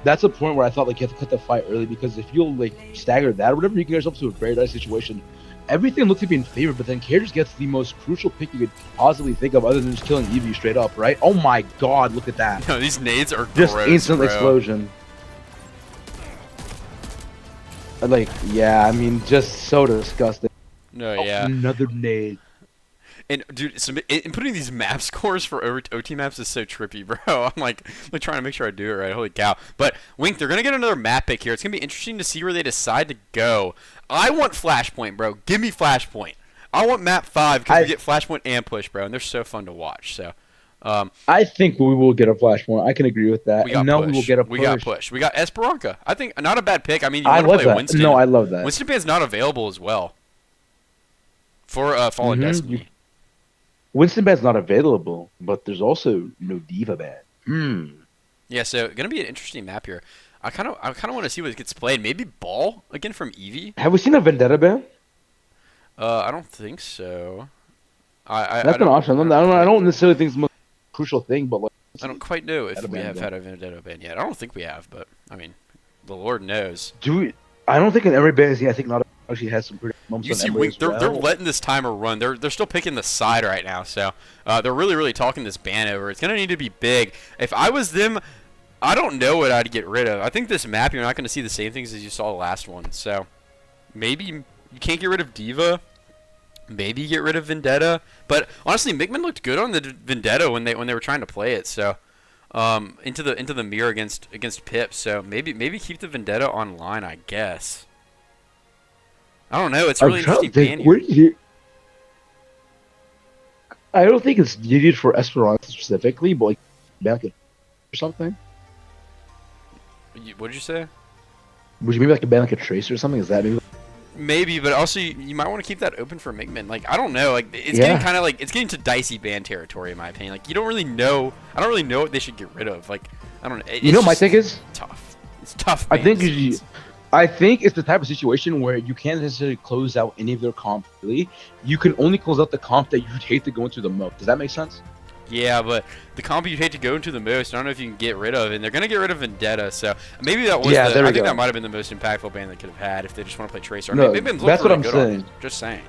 That's a point where I thought like you have to cut the fight early, because if you'll like stagger that or whatever, you can get yourself to a very nice situation. Everything looks to be in favor, but then Care just gets the most crucial pick you could possibly think of, other than just killing Evie straight up, right? Oh my God, look at that! No, these nades are Just gross, instant bro. explosion. Like, yeah, I mean, just so disgusting. No, Oh, yeah. another nade. And dude, and putting these map scores for OT maps is so trippy, bro. I'm like trying to make sure I do it right. Holy cow! But Wink, they're gonna get another map pick here. It's gonna be interesting to see where they decide to go. I want Flashpoint, bro. Give me Flashpoint. I want map 5 because we get Flashpoint and Push, bro, and they're so fun to watch. So, I think we will get a flashpoint. I can agree with that. we got And now push. we will get a push. We got Push. We got Esperanca. I think not a bad pick. I mean, you I want to love play that. Winston. No, I love that. Winston Band's not available as well for Fallen Destiny. Winston Band's not available, but there's also no Diva Band. Yeah, so gonna be an interesting map here. I kind of want to see what gets played. Maybe Ball again from Evie. Have we seen a Vendetta Band? I don't think so. That's an option. I don't necessarily think it's the most crucial thing, but like, I don't quite know if Vendetta we Band, have though. had a Vendetta band yet. I don't think we have, but I mean, the Lord knows. do we? I don't think in every band. Yeah, I think not actually has some pretty moments. You on see, Emery Wink, as they're well. letting this timer run. They're still picking the side right now, so they're really talking this ban over. It's gonna need to be big. If I was them, I don't know what I'd get rid of. I think this map you're not gonna see the same things as you saw the last one. So maybe you can't get rid of Diva. Maybe you get rid of Vendetta. But honestly, Mickman looked good on the Vendetta when they were trying to play it. So into the mirror against Pip. So maybe keep the Vendetta online, I guess. I don't know. It's a really interesting ban here. I don't think it's needed for Esperanza specifically, but like back or something. What did you say? Would you maybe like a band like a Tracer or something? Is that maybe? Maybe, but also you might want to keep that open for Migman. Like, I don't know. Like, it's getting Yeah. kind of like it's getting to dicey ban territory in my opinion. Like, you don't really know. I don't really know what they should get rid of. Like, I don't know. You know what my take is? Tough. It's tough. I Ban think decisions. I think it's the type of situation where you can't necessarily close out any of their comp. Really, you can only close out the comp that you'd hate to go into the most. Does that make sense? Yeah, but the comp you'd hate to go into the most, I don't know if you can get rid of, and they're gonna get rid of Vendetta. So maybe that was. Yeah, there we I think go. that might have been the most impactful ban they could have had if they just want to play Tracer. I No, mean, Migman's that's looked what I'm really good on saying. this. Just saying.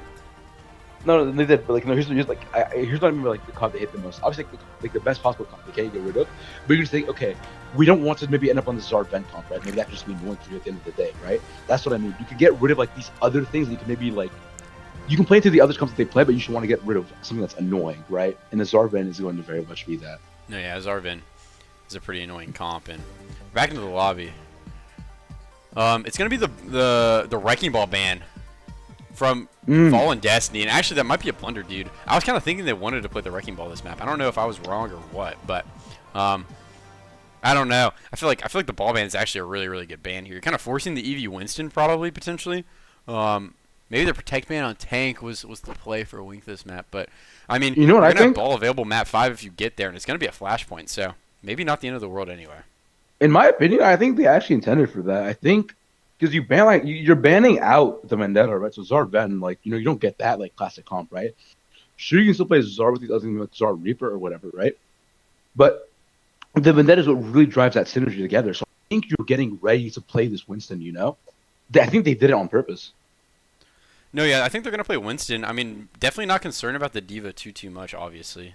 No, they did. But like, no, here's like, here's what I mean by like the comp they hate the most. Obviously, like the best possible comp they can get rid of. But you just think, okay, we don't want to maybe end up on the Zard Vent comp, right? Maybe that could just mean one through at the end of the day, right? That's what I mean. You could get rid of like these other things that you can maybe like. You can play into the other comps that they play, but you should want to get rid of something that's annoying, right? And the Zarvan is going to very much be that. No, yeah, Zarvin is a pretty annoying comp. And back into the lobby. It's gonna be the Wrecking Ball ban from Fallen Destiny, and actually that might be a blunder, dude. I was kind of thinking they wanted to play the Wrecking Ball this map. I don't know if I was wrong or what, but I don't know. I feel like the ball ban is actually a really good ban here. You're kind of forcing the EV Winston probably potentially. Maybe the protect ban on tank was the play for Wink this map, but I mean, You know what you're I gonna have think? ball available map 5 if you get there, and it's gonna be a flashpoint, so maybe not the end of the world anyway. In my opinion, I think they actually intended for that. I think because you ban like you're banning out the Vendetta, right? So Zard Ven, like you don't get that like classic comp, right? Sure, you can still play Zard with these other things like Zard Reaper or whatever, right? But the Vendetta is what really drives that synergy together. So I think you're getting ready to play this Winston. I think they did it on purpose. No, yeah, I think they're gonna play Winston. I mean, definitely not concerned about the Diva too much, obviously.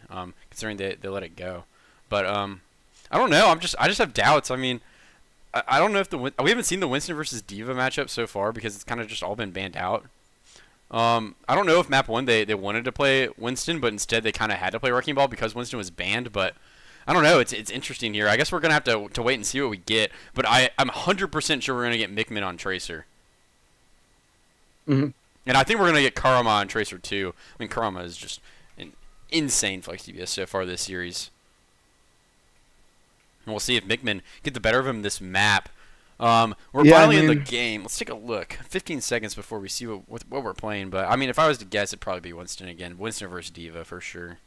Considering they let it go, but I don't know. I just have doubts. I mean, I don't know if we haven't seen the Winston versus Diva matchup so far because it's kind of just all been banned out. I don't know if map 1 they wanted to play Winston, but instead they kind of had to play Wrecking Ball because Winston was banned. But I don't know. It's interesting here. I guess we're gonna have to wait and see what we get. But I'm 100% sure we're gonna get Mickman on Tracer. Mm-hmm. And I think we're going to get Karama on Tracer too. I mean, Karama is just an insane flex DPS so far this series. And we'll see if Mickman get the better of him this map. We're finally in the game. Let's take a look. 15 seconds before we see what we're playing. But, I mean, if I was to guess, it'd probably be Winston again. Winston versus Diva for sure.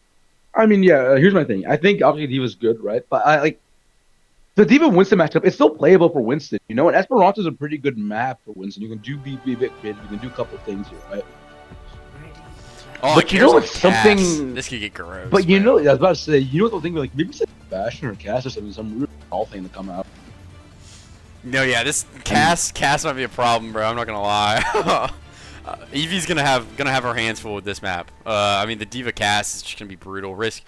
I mean, yeah. Here's my thing. I think obviously Diva's good, right? But I like the Diva Winston matchup. It's still playable for Winston, And Esperanto's a pretty good map for Winston. You can be a bit creative. You can do a couple of things here, right? Oh, But you know what's something? This could get gross. But man. I was about to say, what the thing like maybe it's like Bastion or Cass or something, some weird all thing to come out. No, yeah, this Cass might be a problem, bro. I'm not gonna lie. Evie's gonna have her hands full with this map. I mean, the Diva Cass is just gonna be brutal. Risk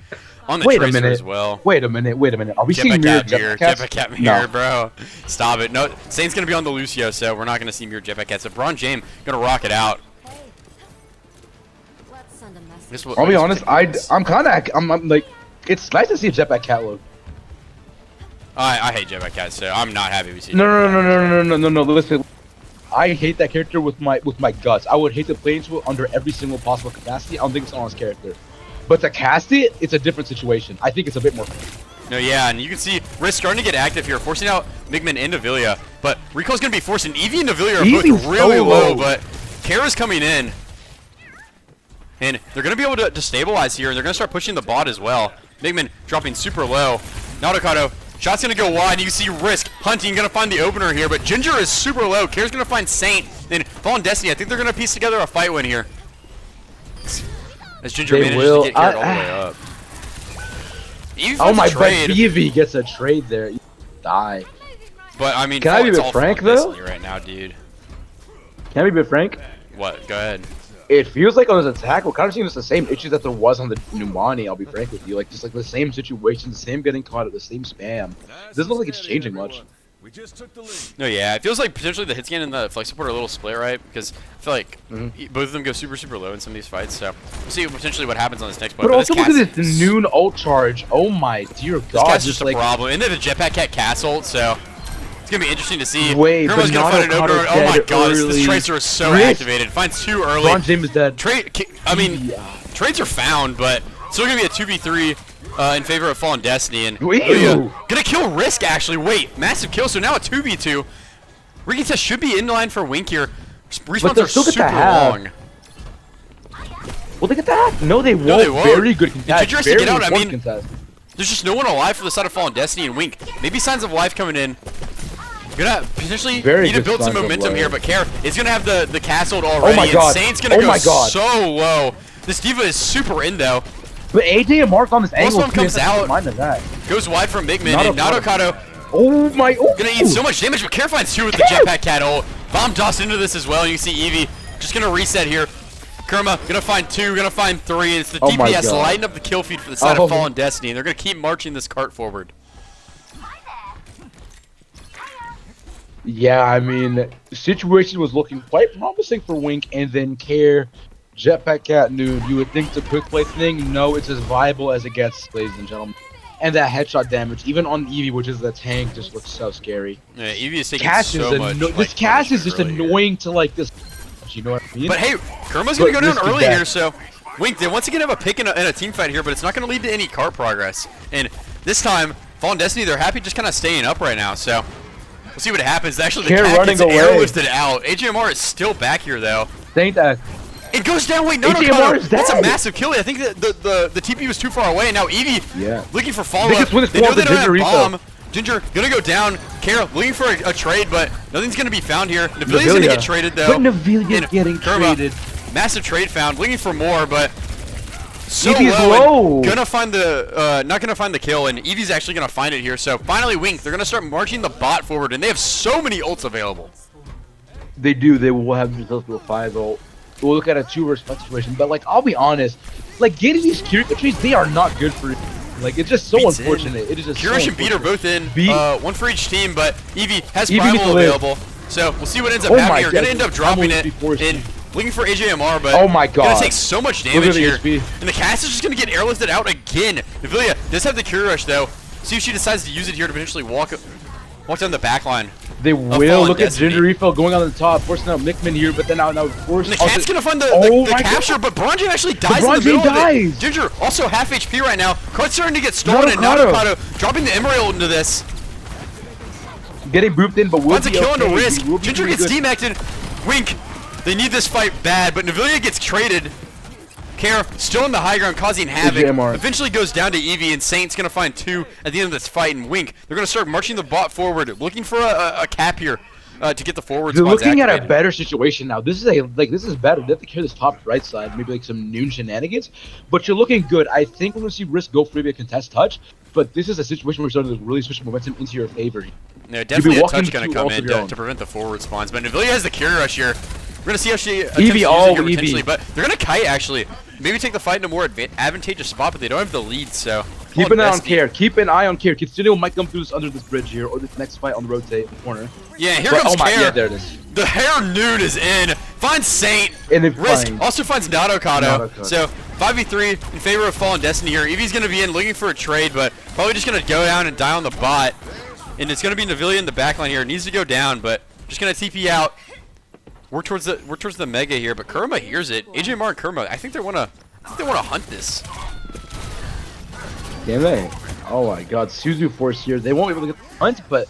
on the Tracer as well. Wait a minute. Are we seeing Jetpack mirror, bro? Stop it. No, Saint's gonna be on the Lucio, so we're not gonna see mirror Jetpack Cat. So Braun James gonna rock it out. I'll be honest. I'm like, it's nice to see a Jetpack Cat look. I hate Jetpack Cat, so I'm not happy we see. No. Listen, I hate that character with my guts. I would hate to play into it under every single possible capacity. I don't think it's on his character. But to cast it, it's a different situation. I think it's a bit more. No, yeah, and you can see Risk starting to get active here, forcing out Migman into Villia. But Rico's going to be forcing Eevee and Villia are both really low, but Kara's coming in. And they're going to be able to stabilize here, and they're going to start pushing the bot as well. Migman dropping super low. Nautocado, shot's going to go wide, and you can see Risk hunting, going to find the opener here, but Ginger is super low. Kara's going to find Saint, and Fallen Destiny. I think they're going to piece together a fight win here. As Ginger manages to get Garrett all the way up. Oh my god, Eevee gets a trade there. Die. But I mean, can I be a bit frank though? Right now, dude. Can I be a bit frank? What? Go ahead. It feels like on his attack, we're kind of seeing the same issues that there was on the Numani. I'll be frank with you, like just like the same situation, the same getting caught at the same spam. It doesn't look like it's changing much. We just took the lead. No, yeah, it feels like potentially the hit scan and the flex support are a little split, right? Because I feel like both of them go super low in some of these fights. So we'll see potentially what happens on this next point. But also look at this noon ult charge. Oh my dear god, this cat's just a problem. And then the Jetpack Cat cast ult, so it's gonna be interesting to see. Wait, Everyone's gonna find an opener. Oh my god, this Tracer is so activated. Finds too early. Braun James is dead. Trades are found, but still gonna be a 2v3. In favor of Fallen Destiny, and gonna kill Risk actually. Wait, massive kill, so now a 2v2. Ricky Test should be in line for Wink here. Respawns they'll are still get the super half. long. Will they get that? No, they won't. No, they won't. Very good contest. Ginger has to Very get out. I important mean, contest. there's just no one alive for the side of Fallen Destiny and Wink. Maybe signs of life coming in. Gonna potentially Very need to good build some signs of momentum life. here, but Care is gonna have the castled already. Oh my god. And Saint's gonna Oh go my god. so low. This D.Va is super in though. But AJ and Mark on this angle. one comes out. Mind of that. Goes wide from Big Man, and Nadokado Oh my. Oh. gonna eat so much damage, but Care finds 2 with the jetpack cat ult. Bomb tossed into this as well, and you see Eevee just gonna reset here. Kurma gonna find 2, gonna find 3, and it's the DPS lighting up the kill feed for the side of Fallen Destiny, and they're gonna keep marching this cart forward. Yeah, I mean, the situation was looking quite promising for Wink, and then Care, Jetpack Cat Noon. You would think the quick play thing, no, it's as viable as it gets, ladies and gentlemen. And that headshot damage, even on Eevee, which is the tank, just looks so scary. Yeah, Eevee is taking Cass so much. this Cass is just annoying to like this. You know what I mean? But hey, Kurma's gonna go down early back. here, so Wink, they once again have a pick in a team fight here, but it's not gonna lead to any cart progress. And this time, Fallen Destiny, they're happy just kind of staying up right now, so we'll see what happens. Actually, the cat gets airlifted out. AJMR is still back here, though. Ain't that? It goes down. Wait, no, that's a massive kill. I think that the TP was too far away, and now Eevee looking for follow-up. They know they don't have bomb. Ginger gonna go down. Kara looking for a trade, but nothing's gonna be found here. Navilia's gonna get traded though. But Navilia's getting traded. Massive trade found. Looking for more, but so Eevee's low. Gonna find the not gonna find the kill, and Eevee's actually gonna find it here. So finally, Wink. They're gonna start marching the bot forward, and they have so many ults available. They do. They will have themselves to a 5 ult. We'll look at a 2 versus 5 situation, but like I'll be honest, like getting these Kiriko trees, they are not good for you. Like it's just so unfortunate. It is just Kirish and Beat are both in. One for each team, but Eevee has Primal available. So we'll see what ends up happening here. Gonna end up dropping it and looking for AJMR, but oh my god, gonna take so much damage here. And the cast is just gonna get airlifted out again. Navilia does have the Cure Rush though. See if she decides to use it here to potentially walk down the back line. They will look at Ginger Refill going on the top, forcing out Mickman here, but then now of course. And the cat's gonna find the capture, but Bronjay actually dies in the middle of it. Ginger also half HP right now. Card's starting to get stolen, and Nadokado dropping the Emerald into this. Getting booped in, but will finds a kill under risk. Ginger gets demacted. Wink, they need this fight bad, but Navilia gets traded. Kara still in the high ground, causing havoc. Eventually goes down to Eevee, and Saint's gonna find 2 at the end of this fight. And Wink, they're gonna start marching the bot forward, looking for a cap here to get the forward. They're looking at a better situation now. This is better. They have to carry this top right side, maybe like some noon shenanigans. But you're looking good. I think we're gonna see Risk go for maybe a contest touch. But this is a situation where you're starting to really switch momentum into your favor. Yeah, definitely a touch gonna come in to prevent the forward spawns. But Navilia has the Cure Rush here. We're gonna see how she attempts to use it here potentially, but they're gonna kite actually. Maybe take the fight in a more advantageous spot, but they don't have the lead, so keep an eye on Care. Keep an eye on Care. Kitsune might come through this under this bridge here, or this next fight on the rotate corner. Yeah, here comes Care. Yeah, there it is. The Hair Noon is in. Finds Saint. And it Risk also finds Nadokado. So 5v3 in favor of Fallen Destiny here. Eevee's gonna be in looking for a trade, but probably just gonna go down and die on the bot. And it's gonna be Navilia in the backline here. It needs to go down, but just gonna TP out. We're towards the mega here, but Kurma hears it. AJMR and Kurma, I think they wanna hunt this. Damn they. Oh my god, Suzu Force here. They won't be able to get the hunt, but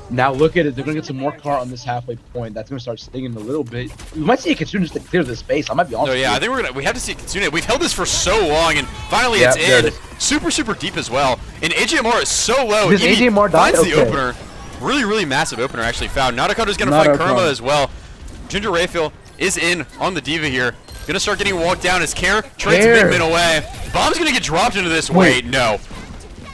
now look at it. They're gonna get some more car on this halfway point. That's gonna start stinging a little bit. We might see a Kitsune just to clear the space. I might be honest. Oh yeah, I think we have to see Kitsune. We've held this for so long, and finally it's in. Super deep as well. And AJMR is so low. Does AJMR die? Finds the opener. Really massive opener actually found. Nadokado's gonna find Kurma as well. Ginger Rayfield is in on the D.Va here. Gonna start getting walked down as Care trades Bigman away. Bomb's gonna get dropped into this. Wait, no.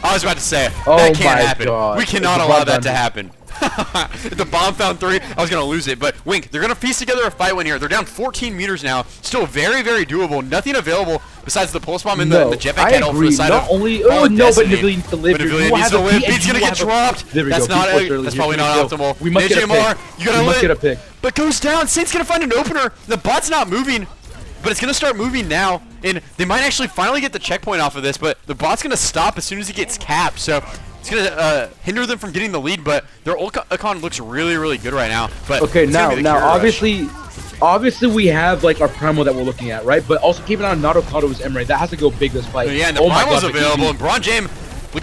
I was about to say, that can't happen. God. We cannot allow that to happen. If the bomb found 3, I was gonna lose it. But Wink, they're gonna piece together a fight win here. They're down 14 meters now. Still very doable. Nothing available besides the pulse bomb and the jetpack kettle for the side of but Navilia needs to live. But Navilia needs to live. Beat's gonna get dropped. That's probably not optimal. We must get a pick. You gotta live. But goes down. Saint's gonna find an opener. The bot's not moving. But it's going to start moving now, and they might actually finally get the checkpoint off of this, but the bot's going to stop as soon as he gets capped, so it's going to hinder them from getting the lead, but their ult icon looks really good right now. But okay, now obviously we have like our Primal that we're looking at, right? But also keep an eye on Nadokado's Emery. That has to go big this fight. Yeah, and the Primal's available, and Bronjay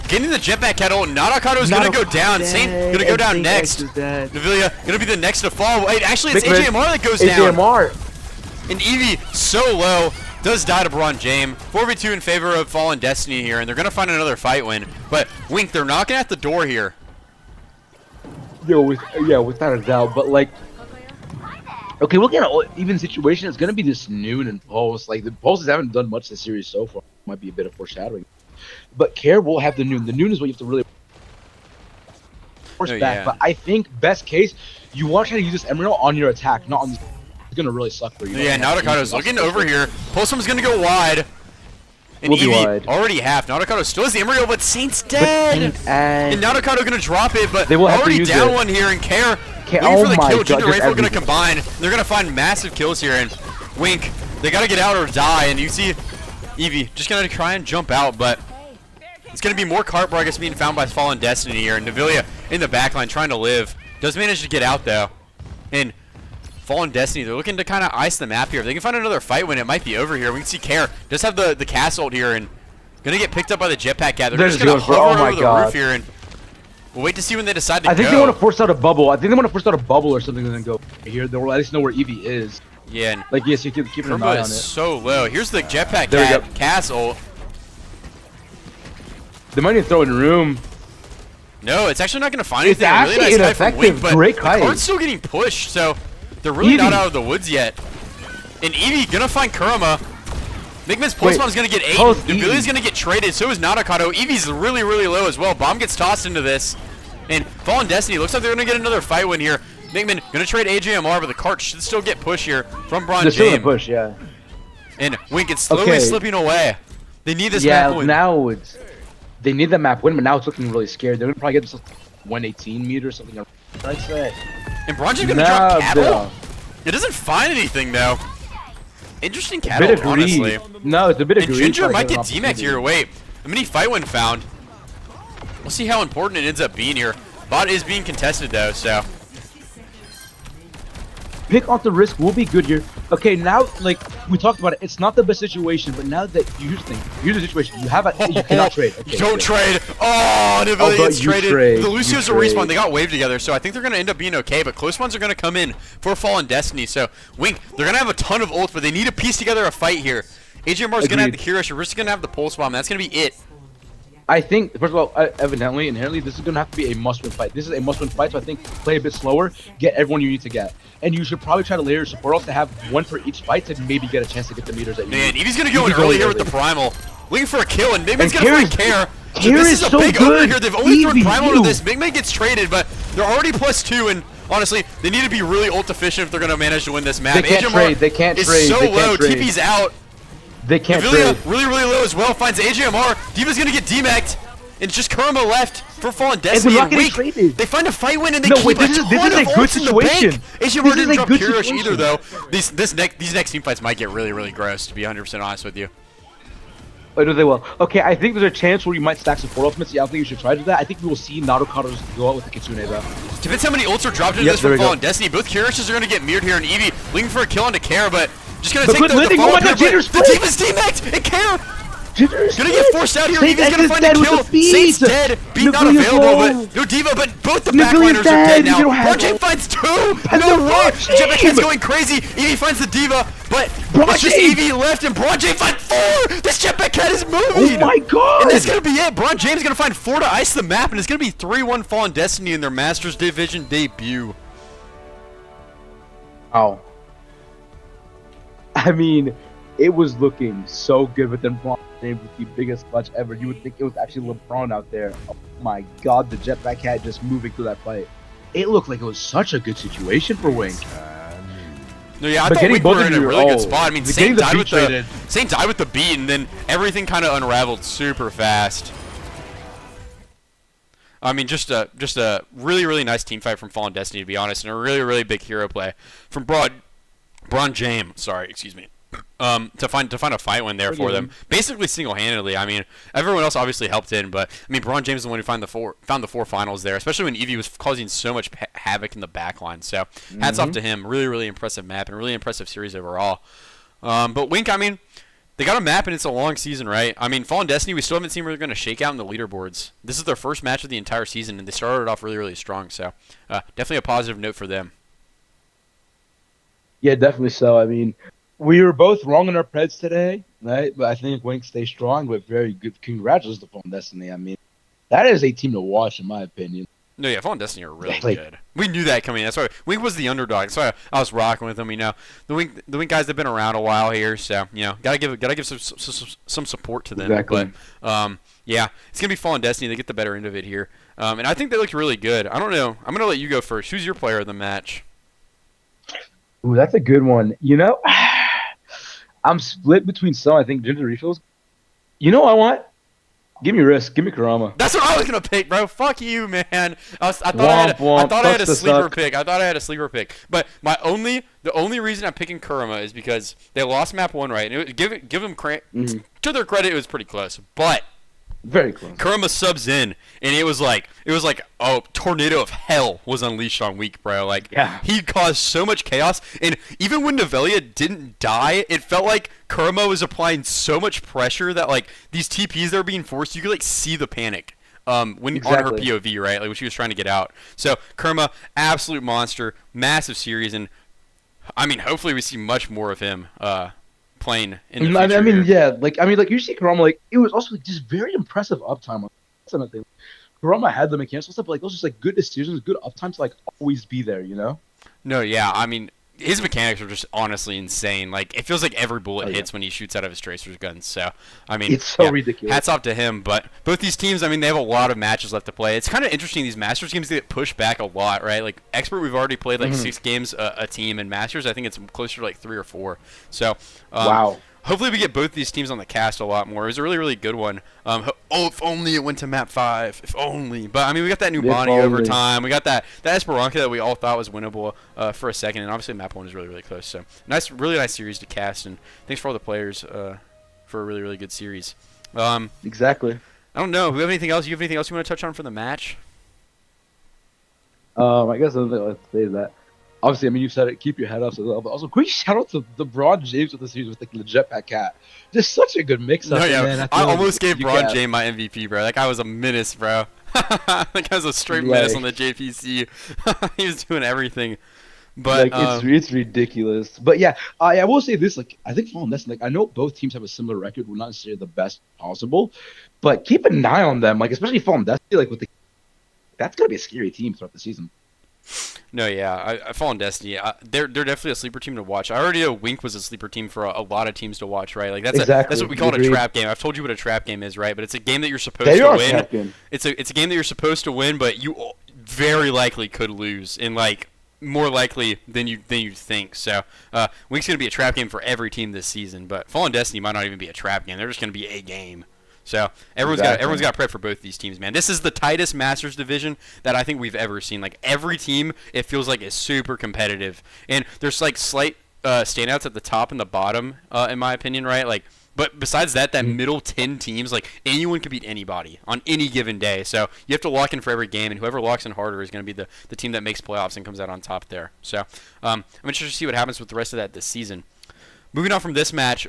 Getting the jetpack kettle, Nadakado's gonna go down. Saint gonna go down next. Navilia gonna be the next to fall. Wait, actually it's AJMR that goes down. And Eevee so low, does die to Braun James. 4v2 in favor of Fallen Destiny here, and they're gonna find another fight win. But Wink, they're knocking at the door here. Yeah, without a doubt. But like, okay, we're looking at an even situation. It's gonna be this Noon and Pulse. Like the Pulses haven't done much this series so far. Might be a bit of foreshadowing. But Care will have the Noon. The Noon is what you have to really force back. Yeah. But I think best case, you want to try to use this Emerald on your attack, not on. It's gonna really suck for you. Yeah, Nadakado's looking over here. Pulsum's gonna go wide. And Eevee already half. Nadakado still has the Emerald, but Saint's dead. And Nadakado gonna drop it, but they will have already to down use one here. And Care looking oh for the my kill. God, Ginger Rifle gonna everything. combine. They're gonna find massive kills here. And Wink, they gotta get out or die. And you see Eevee just gonna try and jump out, but it's gonna be more cart I guess being found by Fallen Destiny here. And Navilia in the backline trying to live. Does manage to get out though. And Fallen Destiny, they're looking to kind of ice the map here. If they can find another fight when it might be over here. We can see Care does have the castle here and gonna get picked up by the jetpack cat. They're just gonna hover over the roof here, and we'll wait to see when they decide to go. I think they want to force out a bubble. I think they want to force out a bubble or something and then go here. They'll at least know where Eevee is. Yeah. And like yes, you keep an eye on it. So low. Here's the jetpack cat castle. They might even throw it in room. No, it's actually not gonna find anything. It's actually really nice ineffective. Wink, but Great the kite. card's still getting pushed, so they're really not out of the woods yet. And Eevee gonna find Kurama. Migman's Pulse Bomb's gonna get 8. Navilia's gonna get traded, so is Nadakado. Eevee's really, really low as well. Bomb gets tossed into this. And Fallen Destiny looks like they're gonna get another fight win here. Migman gonna trade AJMR, but the cart should still get push here from Braun James. They're still gonna push, yeah. And Wink, it's slowly slipping away. They need this map win. Now it's they need the map win, but now it's looking really scared. They're gonna probably get this 118 meters, something. I'd say. And Braun James gonna drop cattle. It doesn't find anything though. Interesting cattle, honestly. No, it's a bit of greed. Ginger might get DMAX here. Wait, a mini fight win found. We'll see how important it ends up being here. Bot is being contested though, so. Pick off the risk will be good here. Okay, now like we talked about it, it's not the best situation, but now that here's the thing, here's the situation. You have you cannot trade. Okay, don't trade. Oh, Navilia gets traded. The Lucio's a respawn. They got waved together, so I think they're gonna end up being okay. But close ones are gonna come in for Fallen Destiny. So Wink, they're gonna have a ton of ults, but they need to piece together a fight here. AJMR's gonna have the Kirash. We're just gonna have the Pulse Bomb. That's gonna be it. I think, first of all, evidently, inherently, this is going to have to be a must-win fight. This is a must-win fight, so I think play a bit slower, get everyone you need to get. And you should probably try to layer support else to have one for each fight to maybe get a chance to get the meters that you need. Man, Eevee's going to go in early here with the Primal. Looking for a kill, and Migman's going to find Care. So Care this is a so big good. opener here. They've only thrown Primal into this. Migman gets traded, but they're already +2, and honestly, they need to be really ult efficient if they're going to manage to win this map. They can't trade. They can't trade. Is so low. TP's out. They can't Navilia, trade. really, really low as well. Finds AJMR. Diva's going to get DMAC'd. And it's just Kurama left for Fallen Destiny. And they find a fight win and they keep this is a good situation. AJMR didn't drop Kirish either though. These next team fights might get really, really gross, to be 100% honest with you. I know they will. Okay, I think there's a chance where you might stack support ultimates. Yeah, I don't think you should try to do that. I think we will see Nadokado go out with the Kitsune though. Depends how many ults are dropped into this from Fallen Destiny. Both Kirishes are going to get mirrored here, and Eevee looking for a kill onto Care, but just going to take the fall. The Diva's DMAC'd and Care! Gonna get forced out here. Eevee's gonna find a kill. Saint's dead. Beat not available, but no Diva. But both the backliners are dead now. Braun James finds 2. No way. Jetpack Cat's going crazy. Eevee finds the Diva, but it's just Eevee left, and Braun James finds 4. This Jetpack Cat is moving. Oh my god! And that's gonna be it. Braun James is gonna find 4 to ice the map, and it's gonna be 3-1 Fallen Destiny in their Masters Division debut. Oh. I mean, it was looking so good with them. With the biggest clutch ever. You would think it was actually LeBron out there. Oh my god, the Jetpack Cat just moving through that fight. It looked like it was such a good situation for Wink. No, yeah, I thought Wink were in a really good spot. I mean, Saint died with the beat, and then everything kind of unraveled super fast. I mean, just a really, really nice team fight from Fallen Destiny, to be honest, and a really, really big hero play from Braun James. Sorry, excuse me. To find a fight win there for them, basically single-handedly. I mean, everyone else obviously helped in, but I mean, Braun James is the one who found the four finals there, especially when Eevee was causing so much havoc in the backline. So hats off to him. Really, really impressive map and really impressive series overall. But Wink, I mean, They got a map and it's a long season, right? I mean, Fallen Destiny, we still haven't seen where they're going to shake out in the leaderboards. This is their first match of the entire season, and they started off really, really strong. So, definitely a positive note for them. Yeah, definitely so. I mean, we were both wrong in our Preds today, right? But I think Wink stays strong, but very good. Congratulations to Fallen Destiny. I mean, that is a team to watch, in my opinion. No, yeah, Fallen Destiny are really Like, good. We knew that coming in. That's why Wink was the underdog. That's why I was rocking with them. The Wink guys have been around a while here, so gotta give some support to them. exactly. But yeah, it's gonna be Fallen Destiny. They get the better end of it here, and I think they looked really good. I don't know. I'm gonna let you go first. Who's your player of the match? Ooh, that's a good one. I'm split between some. I think Ginger Refills. You know what I want? Give me Risk. Give me Karama. That's what I was gonna pick, bro. Fuck you, man. Womp I womp. thought I had a Sucks to sleeper suck. pick. I thought I had a sleeper pick. But the only reason I'm picking Kurama is because they lost map one, right? And give them to their credit, it was pretty close. But Very close. Kurama subs in, and it was like a tornado of hell was unleashed on Weak, bro. Like Yeah. he caused so much chaos, and even when Novelia didn't die, it felt like Kurama was applying so much pressure that like these TPs that were being forced, you could like see the panic. When on her Exactly. POV, right, like when she was trying to get out. So Kurama, absolute monster, massive series, and I mean, hopefully we see much more of him playing in the future. I mean, here. yeah. Like you see Karama, like it was also like, just very impressive uptime. That's another thing. Karama had the mechanics and stuff, but like those just like good decisions, good uptime to like always be there. No, yeah, I mean, his mechanics are just honestly insane. Like, it feels like every bullet Oh yeah. hits when he shoots out of his tracer's gun. So, I mean, It's so yeah, ridiculous. hats off to him. But both these teams, I mean, they have a lot of matches left to play. It's kind of interesting. These Masters games get pushed back a lot, right? Like, Expert, we've already played like 6 games a team, and Masters, I think it's closer to like 3 or 4. So, Wow. hopefully we get both these teams on the cast a lot more. It was a really, really good one. If only it went to map 5. If only. But, I mean, we got that new If Bonnie only. overtime. We got that Esperanza that we all thought was winnable for a second. And obviously map 1 is really, really close. So, really nice series to cast. And thanks for all the players for a really, really good series. Exactly. I don't know. Do we have anything else? You have anything else you want to touch on for the match? I guess another thing I'd like to say is that obviously, I mean, you said it. Keep your head up as well. But also, quick shout out to LeBron James with the series with like the Jetpack Cat. Just such a good mix up. No, yeah. Man. I almost gave you Braun got- James my MVP, bro. That guy was a menace, bro. That guy was a straight menace Like- on the JPC. He was doing everything. But Like it's ridiculous. But yeah, I will say this: like I think Fallen Destiny. Like I know both teams have a similar record. We're not necessarily the best possible, but keep an eye on them. Like especially Fallen Destiny. Like that's gonna be a scary team throughout the season. no, yeah, I Fallen Destiny. They're definitely a sleeper team to watch. I already know Wink was a sleeper team for a lot of teams to watch, right? Like that's Exactly. that's what we call it, a Agreed. trap game. I've told you what a trap game is, right? But it's a game that you're supposed They to are win. champion. It's a game that you're supposed to win, but you very likely could lose, and like more likely than you think. So Wink's gonna be a trap game for every team this season. But Fallen Destiny might not even be a trap game. They're just gonna be a game. So everyone's got prep for both these teams, man. This is the tightest Masters division that I think we've ever seen. Like every team, it feels like is super competitive, and there's like slight standouts at the top and the bottom, in my opinion, right? Like, but besides that, middle 10 teams, like anyone can beat anybody on any given day. So you have to lock in for every game, and whoever locks in harder is going to be the team that makes playoffs and comes out on top there. So I'm interested to see what happens with the rest of that this season. Moving on from this match,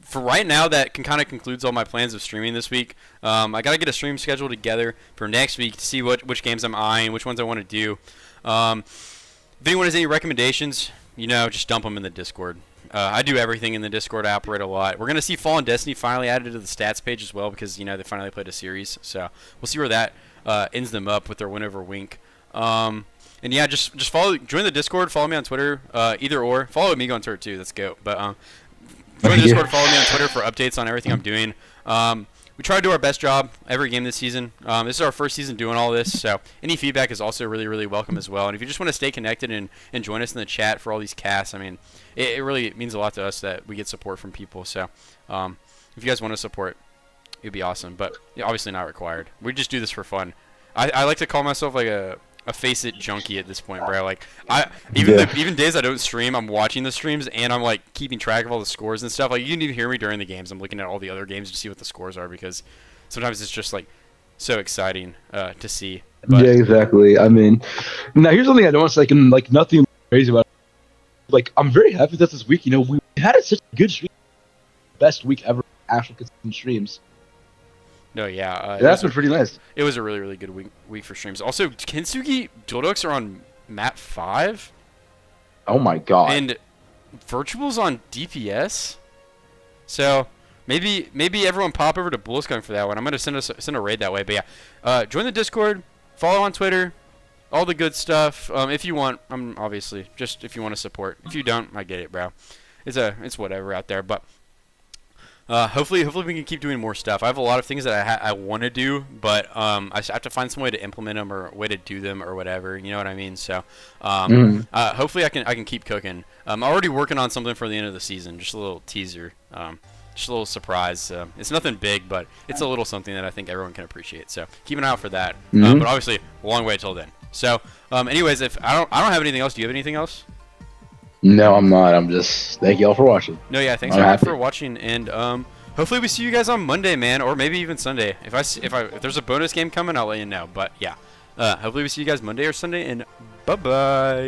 for right now, that kind of concludes all my plans of streaming this week. I gotta get a stream schedule together for next week to see which games I'm eyeing, which ones I want to do. If anyone has any recommendations, just dump them in the Discord. I do everything in the Discord. I operate a lot. We're gonna see Fallen Destiny finally added to the stats page as well because they finally played a series. So we'll see where that ends them up with their win over Wink. And yeah, just join the Discord. Follow me on Twitter. Either or. Follow Amigo on Twitter too. Let's go. But join the Discord. Follow me on Twitter for updates on everything I'm doing. We try to do our best job every game this season. This is our first season doing all this, so any feedback is also really, really welcome as well. And if you just want to stay connected and join us in the chat for all these casts, I mean, it really means a lot to us that we get support from people. So if you guys want to support, it'd be awesome. But obviously not required. We just do this for fun. I like to call myself like a FaceIt junkie at this point, bro. Like even days I don't stream, I'm watching the streams and I'm like keeping track of all the scores and stuff. Like you can even hear me during the games. I'm looking at all the other games to see what the scores are because sometimes it's just like so exciting to see. But, Yeah, exactly. I mean, now here's something I don't want to say. Like nothing crazy about it. Like I'm very happy that this week. We had such a good streak. best week ever. Actual consistent streams. No, yeah, Yeah, that's been pretty nice. it was a really, really good week for streams. Also, Kintsugi Duldux are on map 5, Oh my god. and Virtual's on DPS. So maybe everyone pop over to BlueSkunk for that one. I'm gonna send a raid that way. But yeah, join the Discord, follow on Twitter, all the good stuff. If you want, obviously just if you want to support. If you don't, I get it, bro. It's whatever out there, but. Hopefully we can keep doing more stuff. I have a lot of things that I want to do, but I just have to find some way to implement them or a way to do them or whatever. You know what I mean? So hopefully I can keep cooking. I'm already working on something for the end of the season. Just a little teaser. Just a little surprise. It's nothing big, but it's a little something that I think everyone can appreciate. So keep an eye out for that. But obviously, a long way till then. So, anyways, if I don't have anything else. Do you have anything else? No, I'm not. I'm just thank you all for watching. No, yeah, thanks for watching, and hopefully we see you guys on Monday, man, or maybe even Sunday. If there's a bonus game coming, I'll let you know. But yeah, hopefully we see you guys Monday or Sunday, and bye bye.